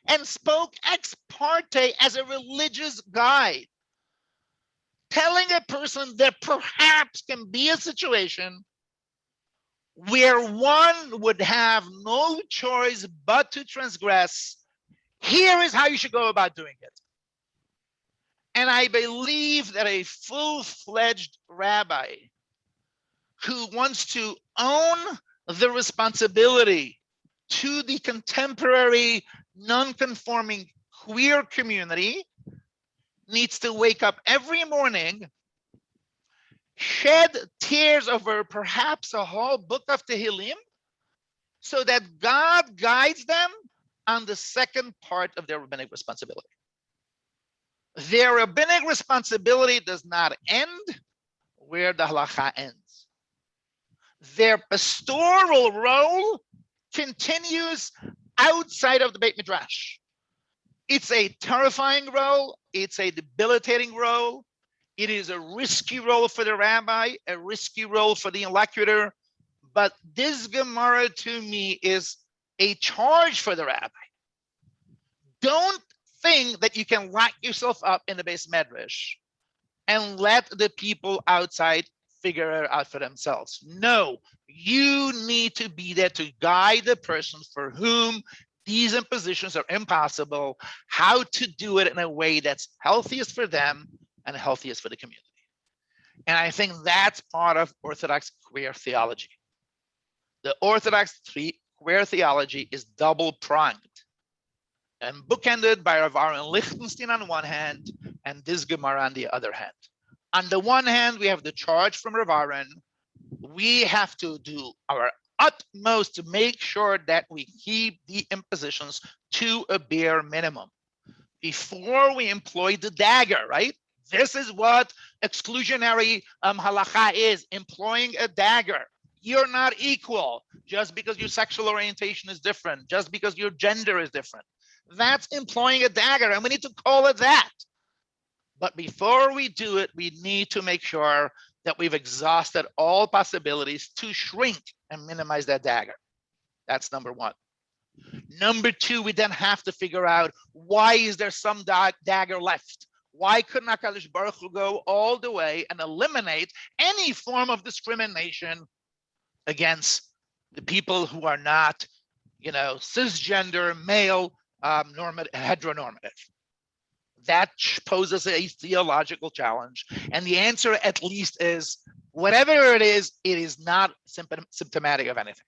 and spoke ex parte as a religious guide, telling a person there perhaps can be a situation where one would have no choice but to transgress. Here is how you should go about doing it. And I believe that a full-fledged rabbi who wants to own the responsibility to the contemporary non-conforming queer community needs to wake up every morning, shed tears over perhaps a whole book of Tehillim, so that God guides them on the second part of their rabbinic responsibility. Their rabbinic responsibility does not end where the halacha ends. Their pastoral role continues outside of the Beit Midrash. It's a terrifying role. It's a debilitating role. It is a risky role for the rabbi, a risky role for the interlocutor. But this Gemara to me is a charge for the rabbi. Don't think that you can lock yourself up in the base medrash and let the people outside figure it out for themselves. No, you need to be there to guide the person for whom these impositions are impossible, how to do it in a way that's healthiest for them and healthiest for the community. And I think that's part of Orthodox queer theology. The Orthodox queer theology is double-pronged and bookended by Rav Aaron Lichtenstein on one hand and this Gemara on the other hand. On the one hand, we have the charge from Rav Aaron. We have to do our utmost to make sure that we keep the impositions to a bare minimum before we employ the dagger, right? This is what exclusionary halacha is, employing a dagger. You're not equal just because your sexual orientation is different, just because your gender is different. That's employing a dagger, and we need to call it that. But before we do it, we need to make sure that we've exhausted all possibilities to shrink and minimize that dagger. That's number one. Number two, we then have to figure out, why is there some dagger left? Why couldn't HaKadosh Baruch Hu go all the way and eliminate any form of discrimination against the people who are not, cisgender, male, heteronormative? That poses a theological challenge. And the answer, at least, is whatever it is not symptomatic of anything.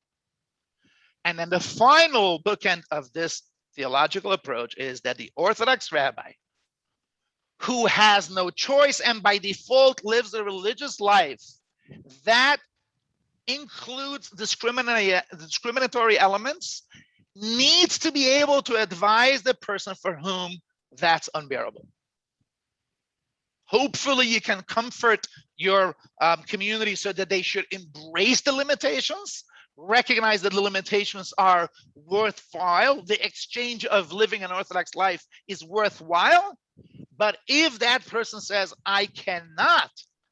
And then the final bookend of this theological approach is that the Orthodox rabbi, who has no choice and by default lives a religious life that includes discriminatory elements, needs to be able to advise the person for whom that's unbearable. Hopefully you can comfort your community so that they should embrace the limitations, recognize that the limitations are worthwhile. The exchange of living an Orthodox life is worthwhile. But if that person says, I cannot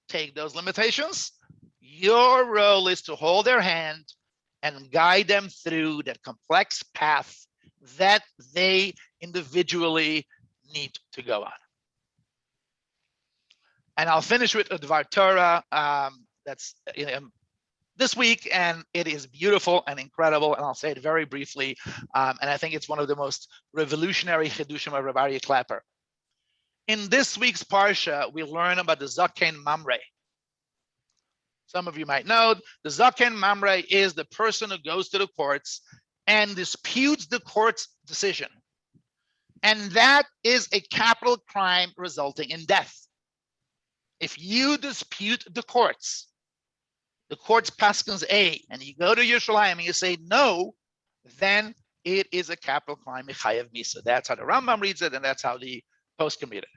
take those limitations, your role is to hold their hand and guide them through that complex path that they individually need to go on. And I'll finish with a Dvar Torah that's this week, and it is beautiful and incredible, and I'll say it very briefly, and I think it's one of the most revolutionary chidushim of Rabbi Aryeh Clapper. In this week's Parsha, we learn about the Zaken Mamre. Some of you might know, the Zaken Mamre is the person who goes to the courts and disputes the court's decision. And that is a capital crime resulting in death. If you dispute the courts paskins A, and you go to Yerushalayim and you say no, then it is a capital crime, mechayev misa. That's how the Rambam reads it, and that's how the post can read it.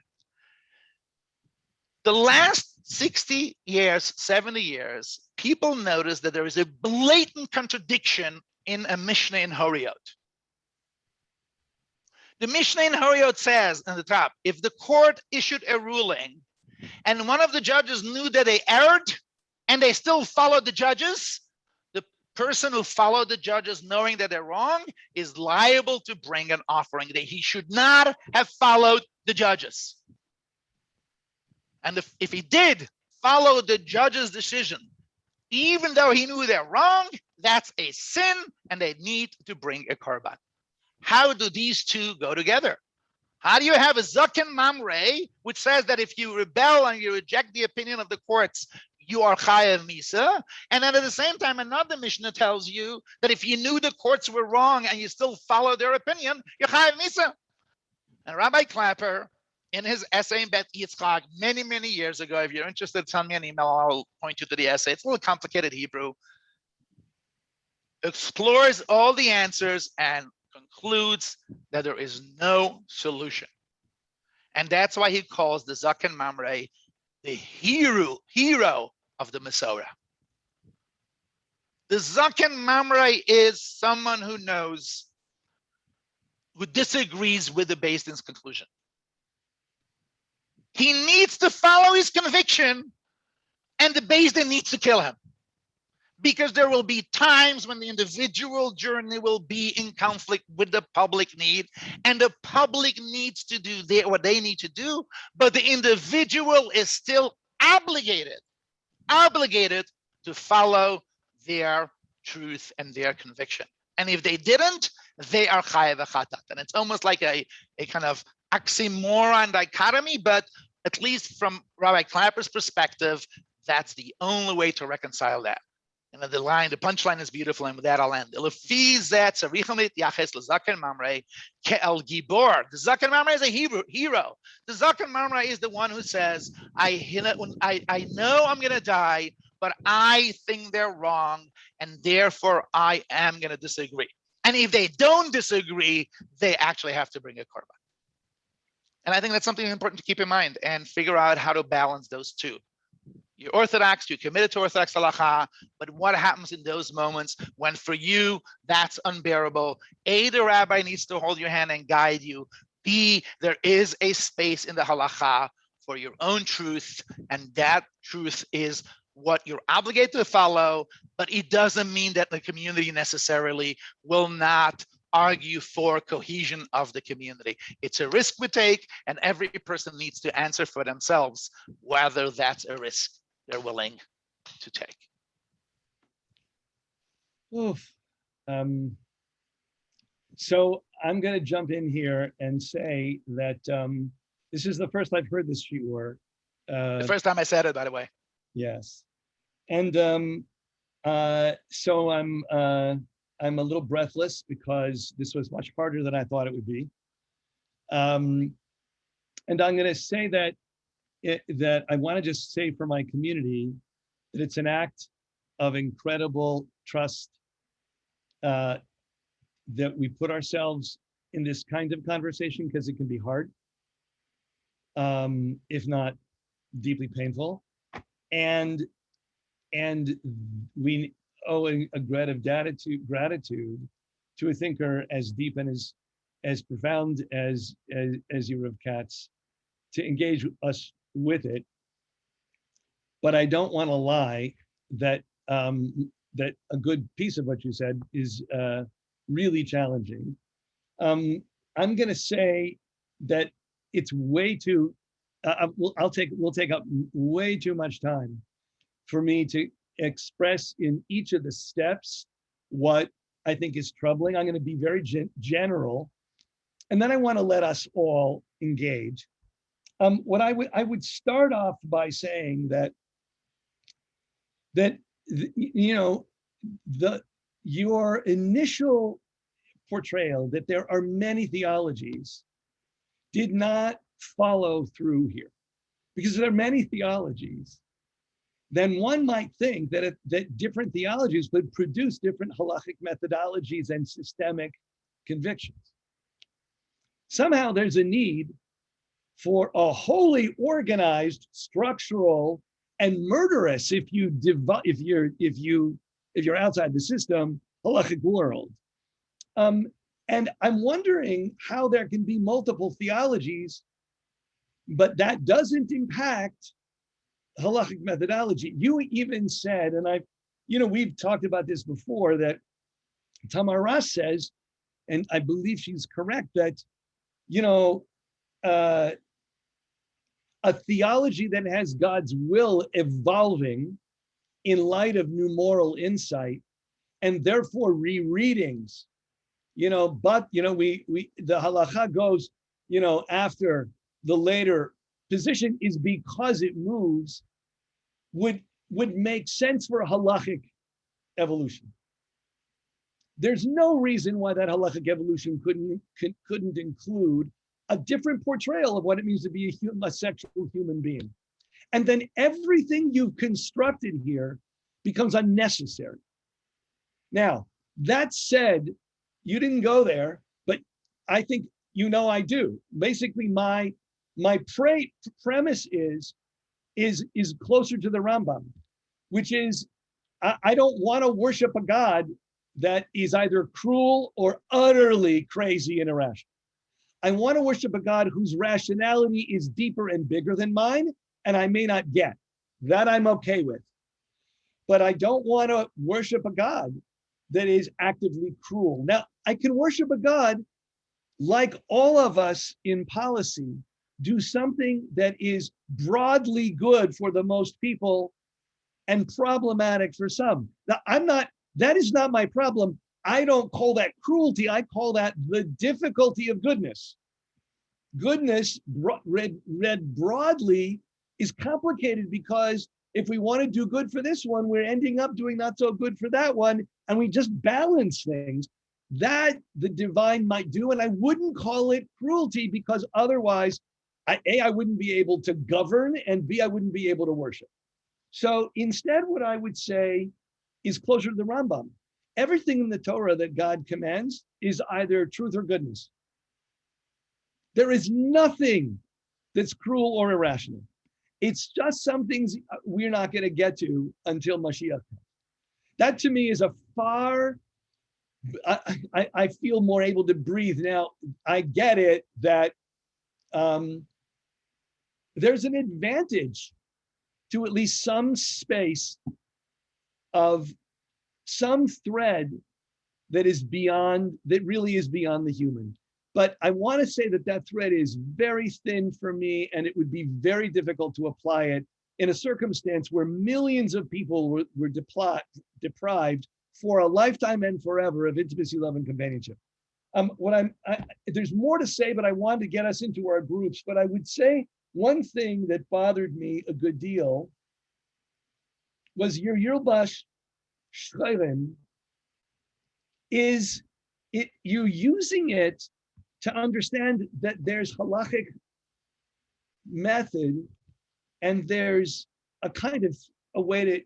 The last 60 years, 70 years, people notice that there is a blatant contradiction in a Mishnah in Horiot. The Mishnah in Horiot says in the top, if the court issued a ruling and one of the judges knew that they erred and they still followed the judges, the person who followed the judges knowing that they're wrong is liable to bring an offering. That he should not have followed the judges. And if he did follow the judge's decision, even though he knew they're wrong, that's a sin and they need to bring a korban. How do these two go together? How do you have a Zaken Mamre, which says that if you rebel and you reject the opinion of the courts, you are chayav misa, and then at the same time, another Mishnah tells you that if you knew the courts were wrong and you still follow their opinion, you're chayav misa. And Rabbi Clapper, in his essay in Bet Yitzchak many, many years ago, if you're interested, send me an email, I'll point you to the essay. It's a little complicated Hebrew. Explores all the answers and concludes that there is no solution. And that's why he calls the Zaken Mamre the hero of the Masorah. The Zaken Mamre is someone who knows, who disagrees with the Beis Din's conclusion. He needs to follow his conviction, and the Beis Din needs to kill him. Because there will be times when the individual journey will be in conflict with the public need, and the public needs to do what they need to do, but the individual is still obligated to follow their truth and their conviction. And if they didn't, they are chayav v'chatat. And it's almost like a kind of oxymoron dichotomy, but at least from Rabbi Clapper's perspective, that's the only way to reconcile that. And the punchline is beautiful, and with that I'll end. The Zaken Mamre is a hero. The Zaken Mamre is the one who says, I know I'm going to die, but I think they're wrong, and therefore I am going to disagree. And if they don't disagree, they actually have to bring a korban. And I think that's something important to keep in mind and figure out how to balance those two. You're Orthodox, you're committed to Orthodox halacha, but what happens in those moments when for you that's unbearable? A, the rabbi needs to hold your hand and guide you. B, there is a space in the halacha for your own truth, and that truth is what you're obligated to follow, but it doesn't mean that the community necessarily will not argue for cohesion of the community. It's a risk we take, and every person needs to answer for themselves whether that's a risk they're willing to take. Oof. So I'm going to jump in here and say that this is the first I've heard this shiur. The first time I said it, by the way. Yes, and so I'm a little breathless because this was much harder than I thought it would be. And I'm going to say that that I want to just say for my community that it's an act of incredible trust that we put ourselves in this kind of conversation, because it can be hard, if not deeply painful, and we owe a debt of gratitude to a thinker as deep and as profound as Yoav Katz to engage us with it. But I don't want to lie that that a good piece of what you said is really challenging. I'm going to say that it's way too. We'll take up way too much time for me to express in each of the steps what I think is troubling. I'm going to be very general, and then I want to let us all engage. What I would start off by saying that your initial portrayal that there are many theologies did not follow through here, because there are many theologies. Then one might think that that different theologies would produce different halachic methodologies and systemic convictions. Somehow there's a need for a wholly organized, structural, and murderous, if you're outside the system, halachic world. And I'm wondering how there can be multiple theologies, but that doesn't impact halachic methodology. You even said, and we've talked about this before, that Tamar Ross says, and I believe she's correct, that a theology that has God's will evolving in light of new moral insight, and therefore rereadings, but the halacha goes, after the later position is because it moves, would make sense for halachic evolution. There's no reason why that halachic evolution couldn't include a different portrayal of what it means to be a sexual human being. And then everything you've constructed here becomes unnecessary. Now, that said, you didn't go there, but I think I do. Basically, my premise is closer to the Rambam, which is I don't want to worship a God that is either cruel or utterly crazy and irrational. I want to worship a God whose rationality is deeper and bigger than mine, and I may not get. That I'm okay with. But I don't want to worship a God that is actively cruel. Now, I can worship a God like all of us in policy, do something that is broadly good for the most people and problematic for some. Now, that is not my problem. I don't call that cruelty. I call that the difficulty of goodness. Goodness, read broadly, is complicated because if we want to do good for this one, we're ending up doing not so good for that one, and we just balance things. That the divine might do, and I wouldn't call it cruelty, because otherwise, I wouldn't be able to govern, and B, I wouldn't be able to worship. So instead, what I would say is closer to the Rambam. Everything in the Torah that God commands is either truth or goodness. There is nothing that's cruel or irrational. It's just some things we're not going to get to until Mashiach comes. That to me is a far, I feel more able to breathe. Now, I get it that there's an advantage to at least some space of some thread that really is beyond the human. But I want to say that that thread is very thin for me, and it would be very difficult to apply it in a circumstance where millions of people were deprived for a lifetime and forever of intimacy, love, and companionship. There's more to say, but I wanted to get us into our groups. But I would say one thing that bothered me a good deal was your Yilbash Shchayrim is you using it to understand that there's halachic method and there's a kind of a way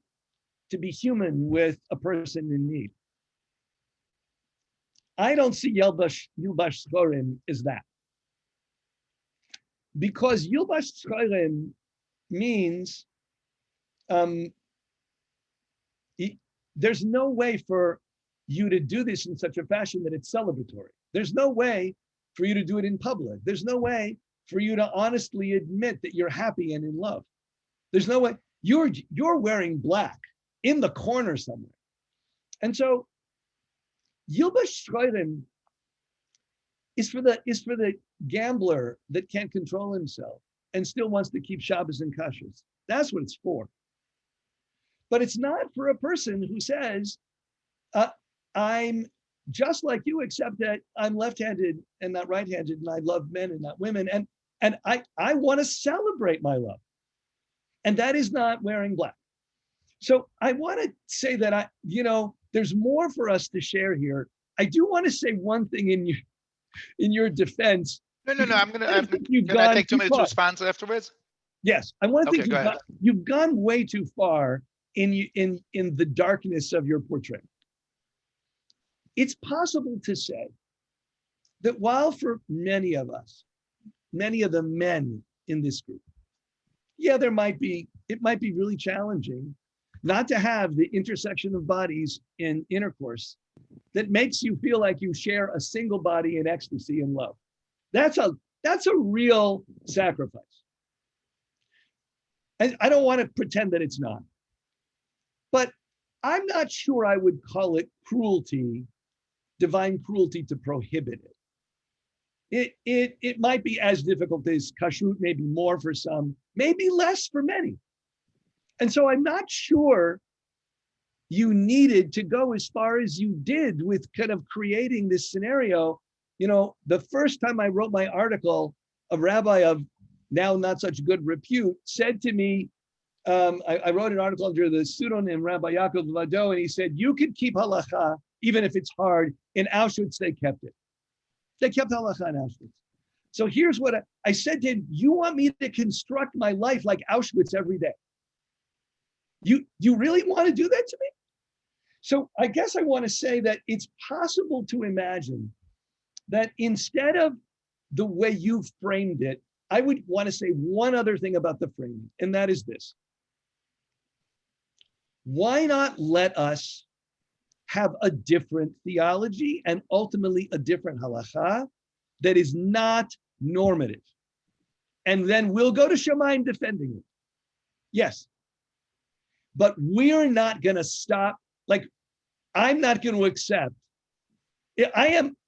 to be human with a person in need. I don't see Yilbash Shchorim as that. Because Yilbash Shchorim means there's no way for you to do this in such a fashion that it's celebratory. There's no way for you to do it in public. There's no way for you to honestly admit that you're happy and in love. There's no way. You're wearing black in the corner somewhere. And so Yilbash Shchorim is for the gambler that can't control himself and still wants to keep Shabbos and Kashrus. That's what it's for. But it's not for a person who says, I'm just like you, except that I'm left-handed and not right-handed, and I love men and not women, and I want to celebrate my love. And that is not wearing black. So I want to say that there's more for us to share here. I do want to say one thing in your defense. No. Can I take 2 minutes to respond afterwards? Yes, I want to think Okay, you've gone way too far in the darkness of your portrait. It's possible to say that while for many of us, many of the men in this group, it might be really challenging not to have the intersection of bodies in intercourse that makes you feel like you share a single body in ecstasy and love. That's a real sacrifice. And I don't want to pretend that it's not. But I'm not sure I would call it cruelty, divine cruelty, to prohibit it. It might be as difficult as kashrut, maybe more for some, maybe less for many. And so I'm not sure you needed to go as far as you did with kind of creating this scenario. The first time I wrote my article, a rabbi of now not such good repute said to me, I wrote an article under the pseudonym Rabbi Yaakov Vado, and he said, you could keep halacha, even if it's hard. In Auschwitz, they kept it. They kept halacha in Auschwitz. So here's what I said to him: you want me to construct my life like Auschwitz every day? You really want to do that to me? So I guess I want to say that it's possible to imagine that instead of the way you framed it, I would want to say one other thing about the framing, and that is this. Why not let us have a different theology and ultimately a different halacha that is not normative? And then we'll go to Shamayim defending it. Yes. But we're not going to stop. Like, I'm not going to accept.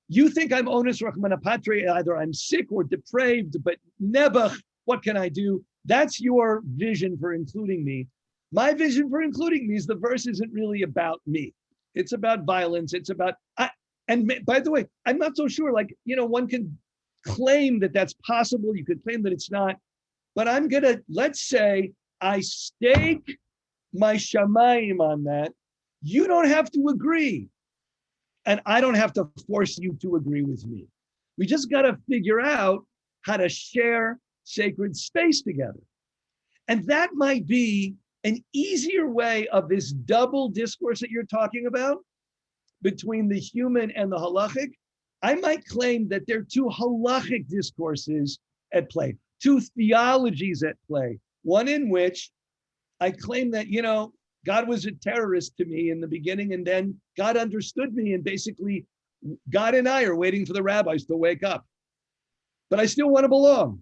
You think I'm onus Rahmana Patre, either I'm sick or depraved, but nebuch, what can I do? That's your vision for including me. My vision for including me is the verse isn't really about me. It's about violence. It's about, and by the way, I'm not so sure, one can claim that that's possible. You could claim that it's not, but let's say I stake my shamayim on that. You don't have to agree. And I don't have to force you to agree with me. We just got to figure out how to share sacred space together. And that might be an easier way of this double discourse that you're talking about between the human and the halachic. I might claim that there are two halachic discourses at play, two theologies at play. One in which I claim that, God was a terrorist to me in the beginning, and then God understood me, and basically God and I are waiting for the rabbis to wake up. But I still want to belong.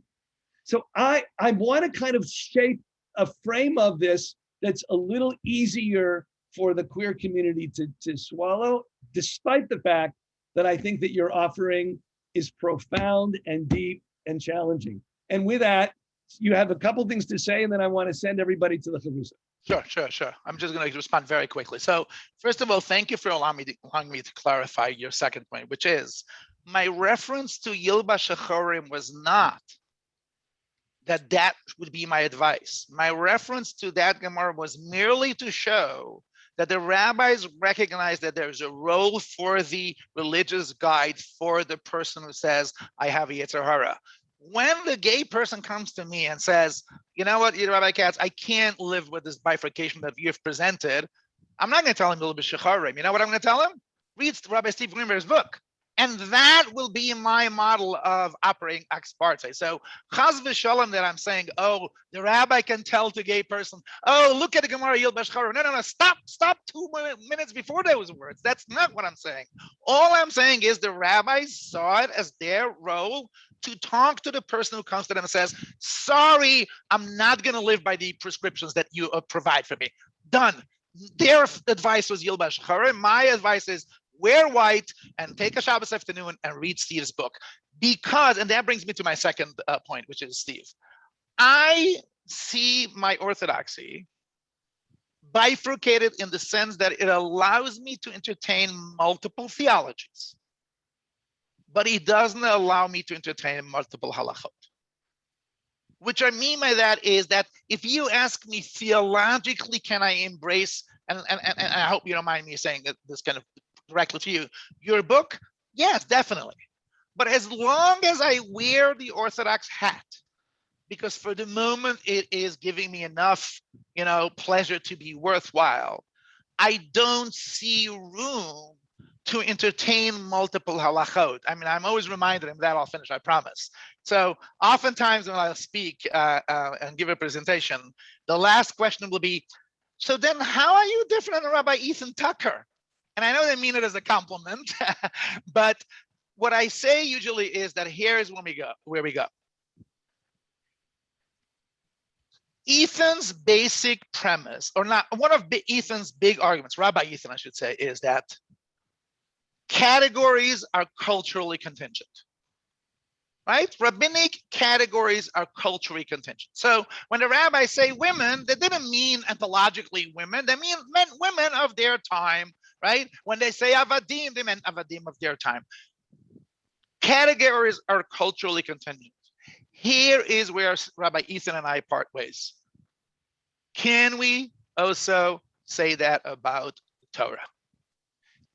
So I want to kind of shape a frame of this that's a little easier for the queer community to swallow, despite the fact that I think that your offering is profound and deep and challenging. And with that, you have a couple things to say, and then I want to send everybody to the Chavrusa. Sure. I'm just going to respond very quickly. So first of all, thank you for allowing me to clarify your second point, which is my reference to Yilbash Shachorim was not that would be my advice. My reference to that Gemara was merely to show that the rabbis recognize that there's a role for the religious guide for the person who says, I have a Yetzer Hara. When the gay person comes to me and says, you know what, Rabbi Katz, I can't live with this bifurcation that you've presented, I'm not going to tell him Yilbash Shachorim. You know what I'm going to tell him? Read Rabbi Steve Greenberg's book. And that will be my model of operating ex parte. So chas v'shalom that I'm saying, oh, the rabbi can tell to a gay person, oh, look at the Gemara Yilbash Shachorim. No, stop 2 minutes before those words. That's not what I'm saying. All I'm saying is the rabbis saw it as their role to talk to the person who comes to them and says, sorry, I'm not going to live by the prescriptions that you provide for me. Done. Their advice was Yilbash Shachorim. My advice is wear white and take a Shabbos afternoon and read Steve's book. Because, and that brings me to my second point, which is Steve. I see my orthodoxy bifurcated in the sense that it allows me to entertain multiple theologies, but it doesn't allow me to entertain multiple halachot. Which I mean by that is that if you ask me theologically, can I embrace, and I hope you don't mind me saying this kind of directly to you, your book, yes, definitely. But as long as I wear the Orthodox hat, because for the moment it is giving me enough, pleasure to be worthwhile, I don't see room to entertain multiple halachot. I mean, I'm always reminded of that. I'll finish, I promise. So oftentimes when I speak and give a presentation, the last question will be, so then how are you different than Rabbi Ethan Tucker? And I know they mean it as a compliment, but what I say usually is that here's where we go. Ethan's basic premise, or not, one of Ethan's big arguments, Rabbi Ethan, I should say, is that categories are culturally contingent, right? Rabbinic categories are culturally contingent. So when the rabbis say women, they didn't mean ontologically women, they meant women of their time, right? When they say avadim, they meant avadim of their time. Categories are culturally contingent. Here is where Rabbi Ethan and I part ways. Can we also say that about Torah?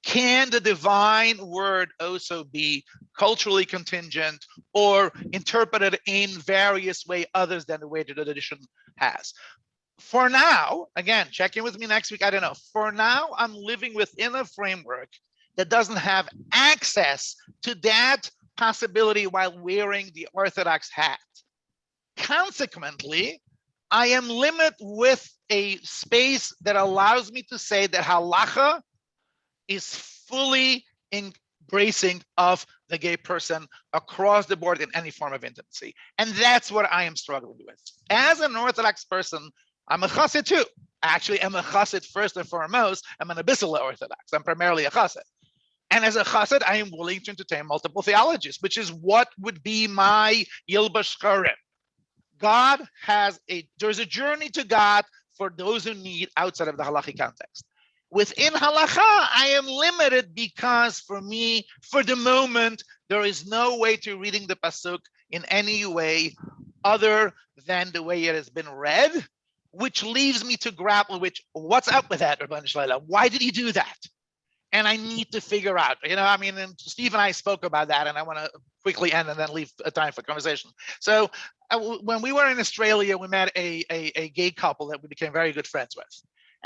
Can the divine word also be culturally contingent or interpreted in various ways other than the way the tradition has? For now, again, check in with me next week, I don't know. For now, I'm living within a framework that doesn't have access to that possibility while wearing the Orthodox hat. Consequently, I am limited with a space that allows me to say that halacha is fully embracing of the gay person across the board in any form of intimacy. And that's what I am struggling with. As an Orthodox person, I'm a chassid too. Actually, I'm a chassid first and foremost. I'm an abyssal Orthodox. I'm primarily a chassid. And as a chassid, I am willing to entertain multiple theologies, which is what would be my Yilbash Shachorim. There's a journey to God for those who need outside of the halachic context. Within halacha, I am limited because for me, for the moment, there is no way to reading the pasuk in any way other than the way it has been read, which leaves me to grapple with what's up with that, Rabban Shlomo? Why did he do that? And I need to figure out, and Steve and I spoke about that, and I want to quickly end and then leave a time for conversation. So when we were in Australia, we met a gay couple that we became very good friends with.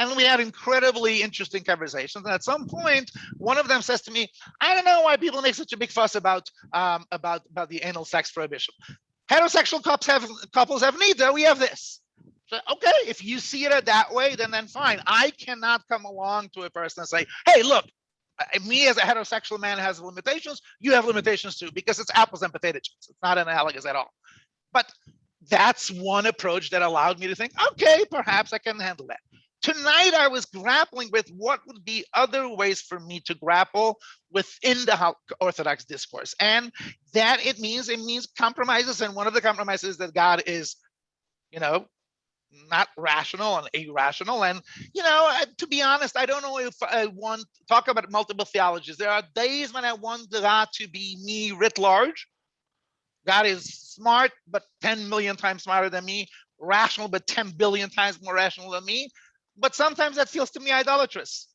And we had incredibly interesting conversations. And at some point, one of them says to me, I don't know why people make such a big fuss about the anal sex prohibition. Heterosexual couples have neither, we have this. So, okay, if you see it that way, then fine. I cannot come along to a person and say, hey, look, me as a heterosexual man has limitations, you have limitations too, because it's apples and potato chips. It's not analogous at all. But that's one approach that allowed me to think, okay, perhaps I can handle that. Tonight, I was grappling with what would be other ways for me to grapple within the Orthodox discourse. And that it means compromises. And one of the compromises is that God is, not rational and irrational. And, to be honest, I don't know if I want to talk about multiple theologies. There are days when I want God to be me writ large. God is smart, but 10 million times smarter than me, rational, but 10 billion times more rational than me. But sometimes that feels to me idolatrous.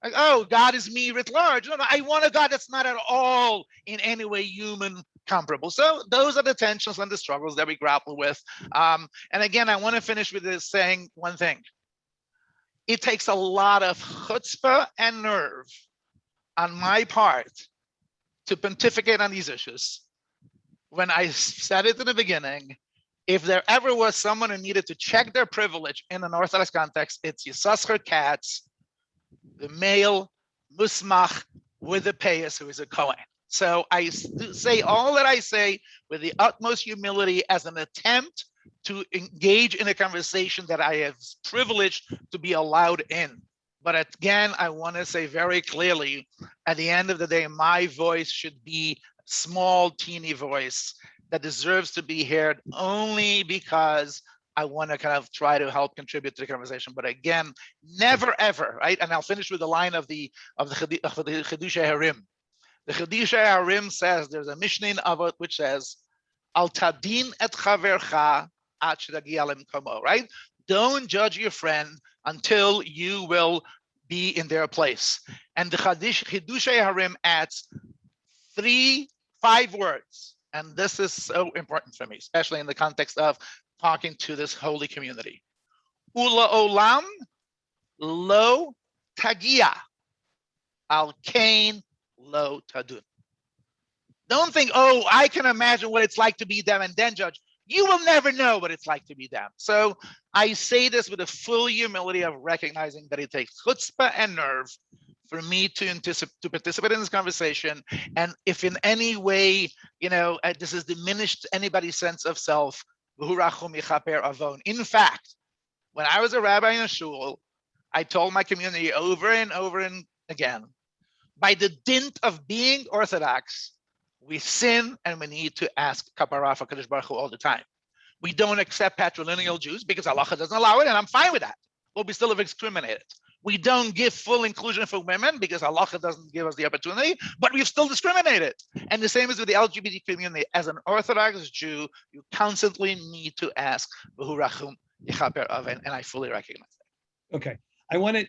Like, oh, God is me writ large. No, I want a God that's not at all in any way human comparable. So those are the tensions and the struggles that we grapple with. And again, I want to finish with this saying one thing. It takes a lot of chutzpah and nerve on my part to pontificate on these issues. When I said it in the beginning, if there ever was someone who needed to check their privilege in an Orthodox context, it's Yisachar Katz, the male musmach with the payas, who is a Kohen. So I say all that I say with the utmost humility as an attempt to engage in a conversation that I have privileged to be allowed in. But again, I want to say very clearly, at the end of the day, my voice should be small, teeny voice that deserves to be heard only because I want to kind of try to help contribute to the conversation. But again, never ever, right? And I'll finish with the line of the Chiddushei Harim. The Chiddushei Harim says, there's a Mishnah in Avot which says, Al tadin et chavercha ad shedagia lemkomo, right? Don't judge your friend until you will be in their place. And the Chiddushei Harim adds 5 words. And this is so important for me, especially in the context of talking to this holy community. Ula olam lo tagia al kain lo tadun. Don't think, oh, I can imagine what it's like to be them and then judge. You will never know what it's like to be them. So I say this with a full humility of recognizing that it takes chutzpah and nerve for me to participate in this conversation. And if in any way, this has diminished anybody's sense of self, in fact, when I was a rabbi in a shul, I told my community over and over and again, by the dint of being Orthodox, we sin and we need to ask kapara for Kadosh Baruch Hu all the time. We don't accept patrilineal Jews because halacha doesn't allow it, and I'm fine with that. But we still have discriminated. We don't give full inclusion for women because halacha doesn't give us the opportunity, but we've still discriminated. And the same is with the LGBT community. As an Orthodox Jew, you constantly need to ask, and I fully recognize that. Okay. I want to